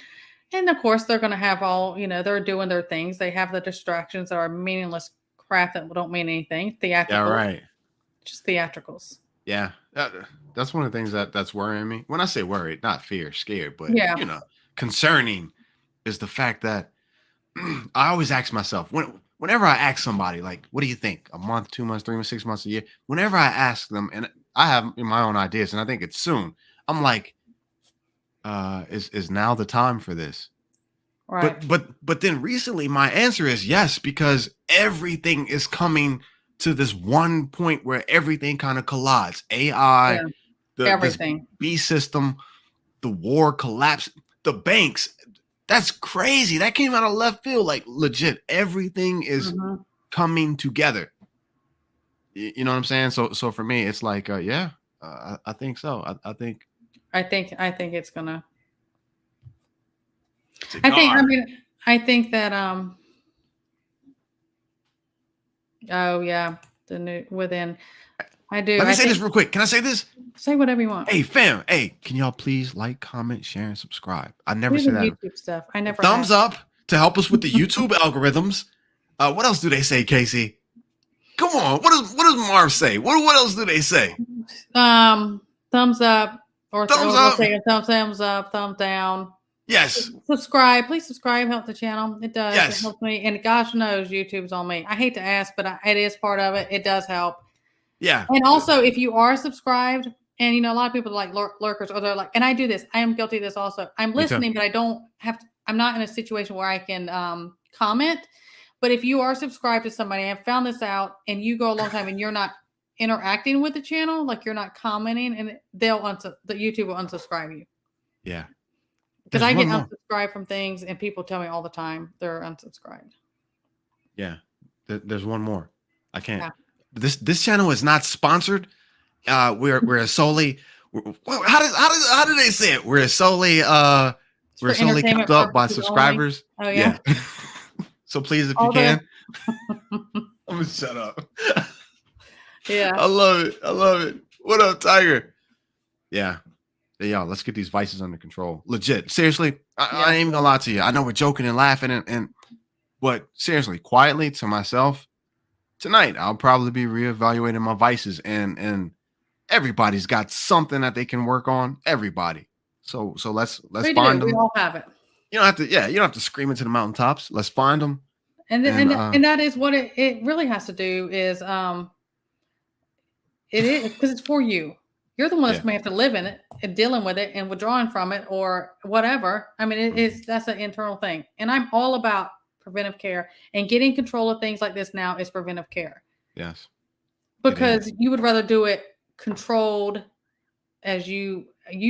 And of course, they're going to have all, they're doing their things. They have the distractions that are meaningless crap that don't mean anything. Theatrical. Yeah, right. Just theatricals. Yeah. That's one of the things that's worrying me. When I say worried, not fear, scared, but, concerning is the fact that I always ask myself, whenever I ask somebody, like, what do you think? A month, 2 months, 3 months, 6 months, a year? Whenever I ask them, and I have my own ideas, and I think it's soon, I'm like, is now the time for this? Right. But then recently my answer is yes, because everything is coming to this one point where everything kind of collides. AI, Yeah. this Everything. B system, the war collapse, the banks. That's crazy. That came out of left field. Like legit, everything is coming together. You know what I'm saying? So for me, it's like, yeah, I think so. I think it's gonna. cigar. I think that oh yeah, the new within. I do. Let me I say think this real quick. Can I say this? say whatever you want. Hey fam, hey, can y'all please like, comment, share, and subscribe? I never Do say the that. YouTube stuff. I never Thumbs have. up to help us with the YouTube algorithms. What else do they say, Casey? Come on. What does Marv say? What else do they say? Thumbs up or Thumbs they'll up. say a thumbs up, thumbs down. Yes. Subscribe. Please subscribe. Help the channel. It does. Yes. It helps me. And gosh knows YouTube's on me. I hate to ask, but it is part of it. It does help. Yeah. And also, if you are subscribed, and a lot of people like lurkers, or they're like, and I do this. I am guilty of this also. I'm listening, but I don't have to. I'm not in a situation where I can comment. But if you are subscribed to somebody, I've found this out, and you go a long time, and you're not interacting with the channel, like you're not commenting, and the YouTube will unsubscribe you. Yeah. Because I get unsubscribed from things, and people tell me all the time they're unsubscribed. Yeah. There's one more. I can't. Yeah. This channel is not sponsored. We're solely. How do they say it? We're solely kept up by subscribers. Only. Oh yeah. So please, if you can, I'm gonna shut up. Yeah. I love it. What up, Tiger? Yeah. Y'all, let's get these vices under control. Legit. Seriously, I ain't even gonna lie to you. I know we're joking and laughing, but seriously, quietly to myself, tonight I'll probably be reevaluating my vices, and everybody's got something that they can work on. Everybody. So let's find them. We all have it. You don't have to. Yeah, you don't have to scream into the mountaintops. Let's find them. And that is what it really has to do is it is because it's for you. You're the one that's going to have to live in it and dealing with it and withdrawing from it or whatever. I mean, that's an internal thing. And I'm all about preventive care, and getting control of things like this now is preventive care. Yes. Because you would rather do it controlled as you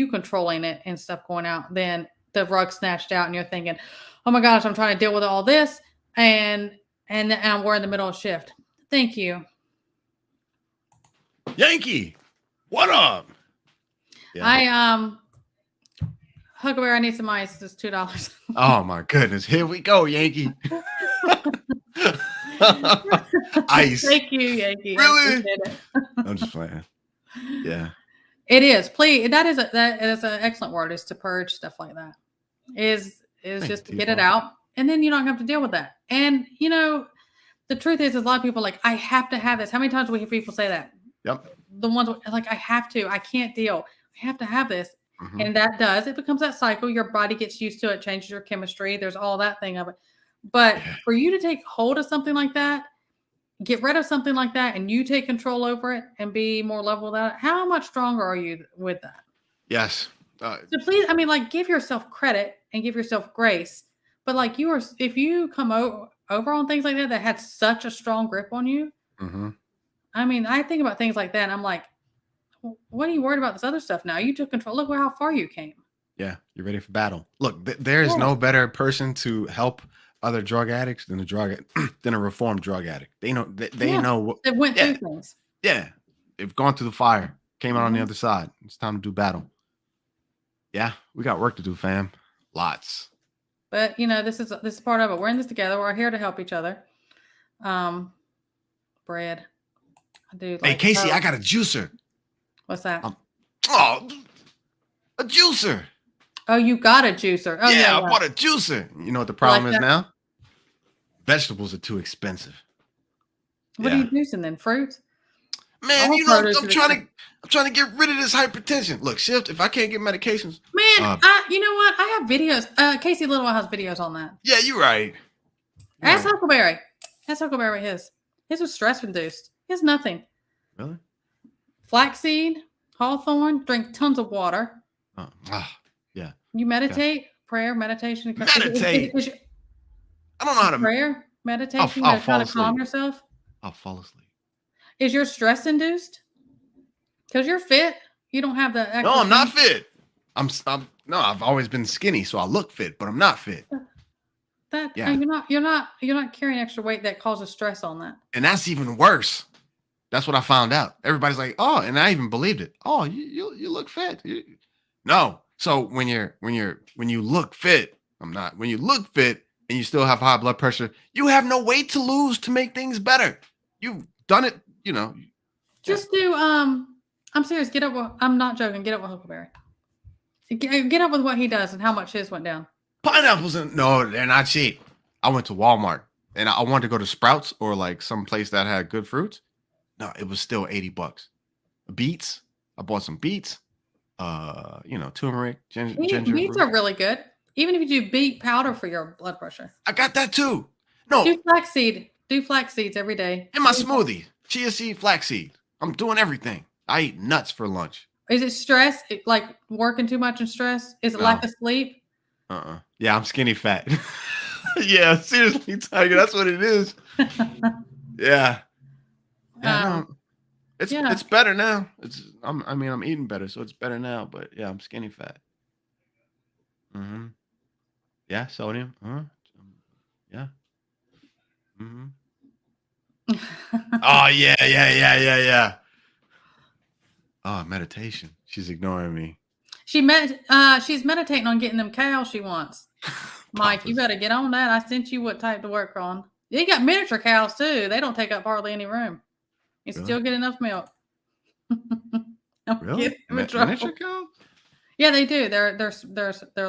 controlling it and stuff going out than the rug snatched out and you're thinking, oh my gosh, I'm trying to deal with all this and we're in the middle of shift. Thank you. Yankee. What up? Yeah. Huckleberry, I need some ice. It's $2. Oh my goodness. Here we go, Yankee. Ice. Thank you, Yankee. Really? I'm just playing. Yeah. It is. Please. That is an excellent word, is to purge stuff like that. Is just to get it out. And then you don't have to deal with that. And the truth is a lot of people are like, I have to have this. How many times do we hear people say that? Yep. The ones like, I have to, I can't deal. I have to have this. Mm-hmm. And it becomes that cycle. Your body gets used to it, changes your chemistry. There's all that thing of it. But for you to take hold of something like that, get rid of something like that, and you take control over it and be more level with that, how much stronger are you with that? Yes. So please, give yourself credit and give yourself grace. But if you come over on things like that had such a strong grip on you, mm-hmm. I think about things like that, and I'm like, what are you worried about this other stuff now? You took control. Look how far you came. Yeah, you're ready for battle. Look, there is no better person to help other drug addicts than a reformed drug addict. They know know what they went through things. Yeah, they've gone through the fire, came out on the other side. It's time to do battle. Yeah, we got work to do, fam. Lots. But this is part of it. We're in this together. We're here to help each other. Bread. I do. Hey, Casey, I got a juicer. What's that? A juicer. Oh, you got a juicer. Oh, yeah, I bought a juicer. You know what the problem is now? Vegetables are too expensive. What are you juicing then? Fruits? Man, I'm trying to get rid of this hypertension. Look, Shift, if I can't get medications. Man, you know what? I have videos. Casey Little has videos on that. Yeah, you're right. Ask Huckleberry. That's Huckleberry his. His was stress induced. He has nothing. Really? Flaxseed, hawthorn, drink tons of water. Yeah. You meditate, prayer, meditation. Meditate. Is I don't know how to prayer, meditation, I'll to fall kind of calm asleep. yourself. I'll fall asleep. Is your stress induced? Because you're fit. You don't have the extra. No, I'm not fit. I've always been skinny, so I look fit, but I'm not fit. Yeah. You're not carrying extra weight that causes stress on that. And that's even worse. That's what I found out. Everybody's like, oh, and I even believed it. Oh, you look fit. No. So when you look fit, I'm not. When you look fit and you still have high blood pressure, you have no weight to lose to make things better. You've done it, Just do I'm serious. Get up. I'm not joking. Get up with Huckleberry. Get up with what he does and how much his went down. Pineapples, no, they're not cheap. I went to Walmart and I wanted to go to Sprouts or like some place that had good fruits. No, it was still $80. Beets. I bought some beets. Turmeric, ginger. Beets are really good. Even if you do beet powder for your blood pressure. I got that too. No. Do flaxseed. Do flax seeds every day. In my smoothie. Chia seed, flaxseed. I'm doing everything. I eat nuts for lunch. Is it stress? Like working too much and stress? Is it lack of sleep? Yeah, I'm skinny fat. Yeah, seriously, Tiger, that's what it is. Yeah. It's better now. I'm eating better, so it's better now. But yeah, I'm skinny fat. Mm-hmm. Yeah, sodium. Yeah. Mm-hmm. Oh yeah. Oh, meditation. She's ignoring me. She's meditating on getting them cows she wants. Mike, you better get on that. I sent you what type to work on. You got miniature cows too. They don't take up hardly any room. You still get enough milk. Really? Miniature cows? Yeah, they do. They're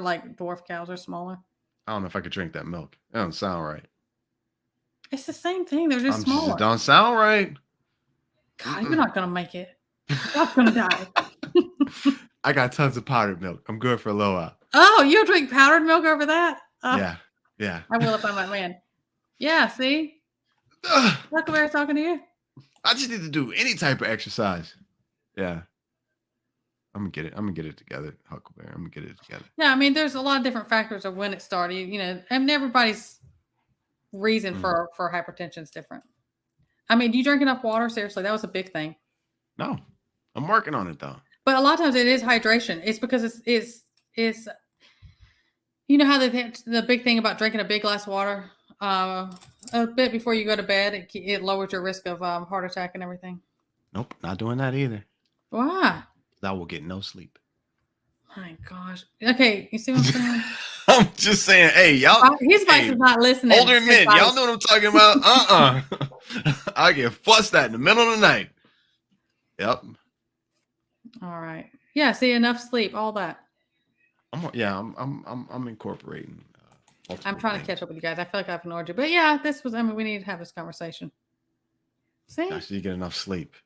like dwarf cows. They're smaller. I don't know if I could drink that milk. It don't sound right. It's the same thing. They're just smaller. It don't sound right. God, you're not gonna make it. You're gonna die. I got tons of powdered milk. I'm good for a little while. Oh, you'll drink powdered milk over that? Yeah. I will if I'm that man. Yeah, see? Huckleberry's talking to you. I just need to do any type of exercise. Yeah. I'm gonna get it together, Huckleberry. I'm gonna get it together. Yeah, I mean, there's a lot of different factors of when it started. Everybody's reason for hypertension is different. I mean, do you drink enough water? Seriously, that was a big thing. No, I'm working on it though. But a lot of times it is hydration. It's because it's you know how the big thing about drinking a big glass of water a bit before you go to bed, it lowers your risk of heart attack and everything. Nope, not doing that either. Why? I will get no sleep. My gosh. Okay, you see what I'm saying? I'm just saying, hey, y'all. His wife is not listening. Older men, y'all know what I'm talking about? I get fussed at in the middle of the night. Yep. All right. Yeah. See, enough sleep, all that. I'm incorporating. I'm trying to catch up with you guys. I feel like I've ignored you, but yeah, we need to have this conversation. See? Actually, you get enough sleep.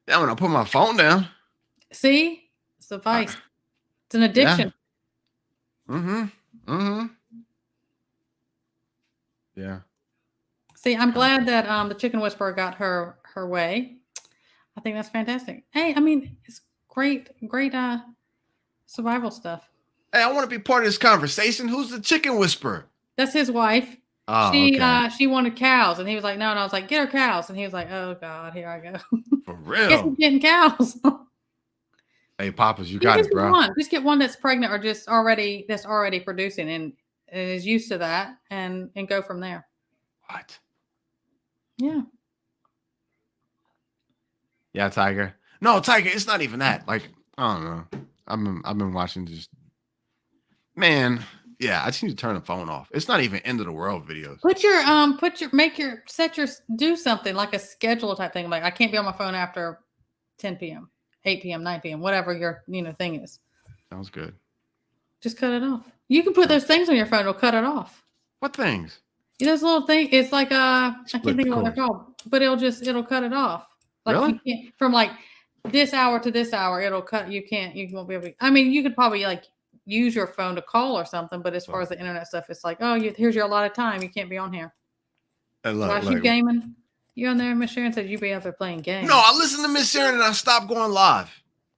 Yeah, when I put my phone down. See, it's a vice. It's an addiction. Yeah. Yeah. See, I'm glad that the Chicken Whisperer got her way. I think that's fantastic. Hey, I mean, it's great survival stuff. Hey, I want to be part of this conversation. Who's the Chicken Whisperer? That's his wife. Oh, she wanted cows, and he was like, no, and I was like, get her cows, and he was like, oh God, here I go. For real? Guess he's getting cows. Hey, Papas, you got it, bro. Just get one that's pregnant or just that's already producing and is used to that, and go from there. What? Yeah. Yeah, Tiger. No, Tiger. It's not even that. Like, I don't know. I've been watching just. Man, yeah. I just need to turn the phone off. It's not even end of the world videos. Do something like a schedule type thing. Like I can't be on my phone after 10 p.m., 8 p.m., 9 p.m., whatever your thing is. Sounds good. Just cut it off. You can put those things on your phone. It'll cut it off. What things? Those little things. It's like I can't think of what they're called, but it'll cut it off. Like really? You can't, from like this hour to this hour, it'll cut. You won't be able to. I mean, you could probably like use your phone to call or something, but as far as the internet stuff, it's like, oh, here's your allotted time. You can't be on here. Look, you gaming? You on there? Miss Sharon said you be out there playing games. No, I listened to Miss Sharon and I stopped going live.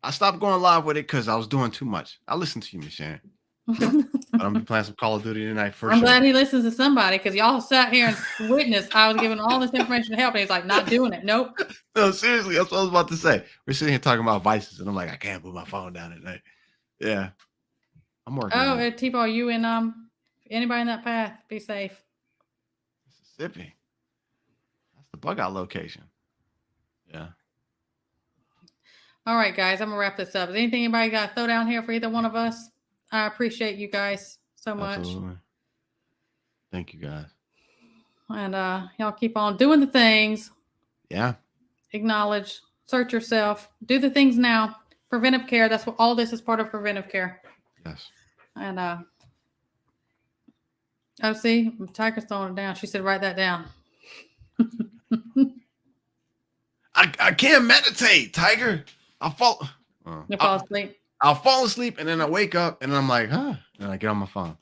I stopped going live with it because I was doing too much. I listened to you, Miss Sharon. I'm gonna be playing some Call of Duty tonight for sure. I'm glad he listens to somebody because y'all sat here and witnessed. I was giving all this information to help, and he's like, not doing it. Nope. No, seriously, that's what I was about to say. We're sitting here talking about vices, and I'm like, I can't put my phone down at night. Yeah, I'm working. Oh, T-Ball, you and anybody in that path, be safe. Mississippi. That's the bug out location. Yeah. All right, guys, I'm gonna wrap this up. Is anything anybody got to throw down here for either one of us? I appreciate you guys so much. Absolutely. Thank you, guys. And y'all keep on doing the things. Yeah. Acknowledge, search yourself, do the things now. Preventive care. That's what all this is part of preventive care. Yes. And oh, see, Tiger's throwing it down. She said, write that down. I can't meditate, Tiger. I'll fall. You'll fall asleep. I'll fall asleep and then I wake up and I'm like, huh? And I get on my phone.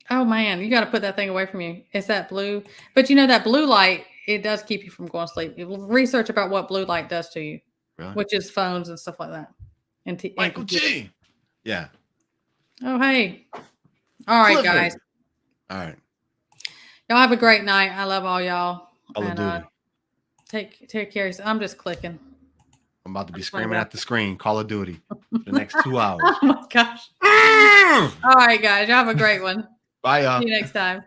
Oh man, you got to put that thing away from you. It's that blue, but you know that blue light, it does keep you from going to sleep. Research about what blue light does to you, Really? which is phones and stuff like that. And Michael G. Yeah. Oh hey. All right, guys. All right. Y'all have a great night. I love all y'all. Call of Duty. Take care. I'm just clicking. I'm about to be screaming at the screen. Call of Duty for the next 2 hours. Oh my gosh. All right, guys. Y'all have a great one. Bye, y'all. See you next time.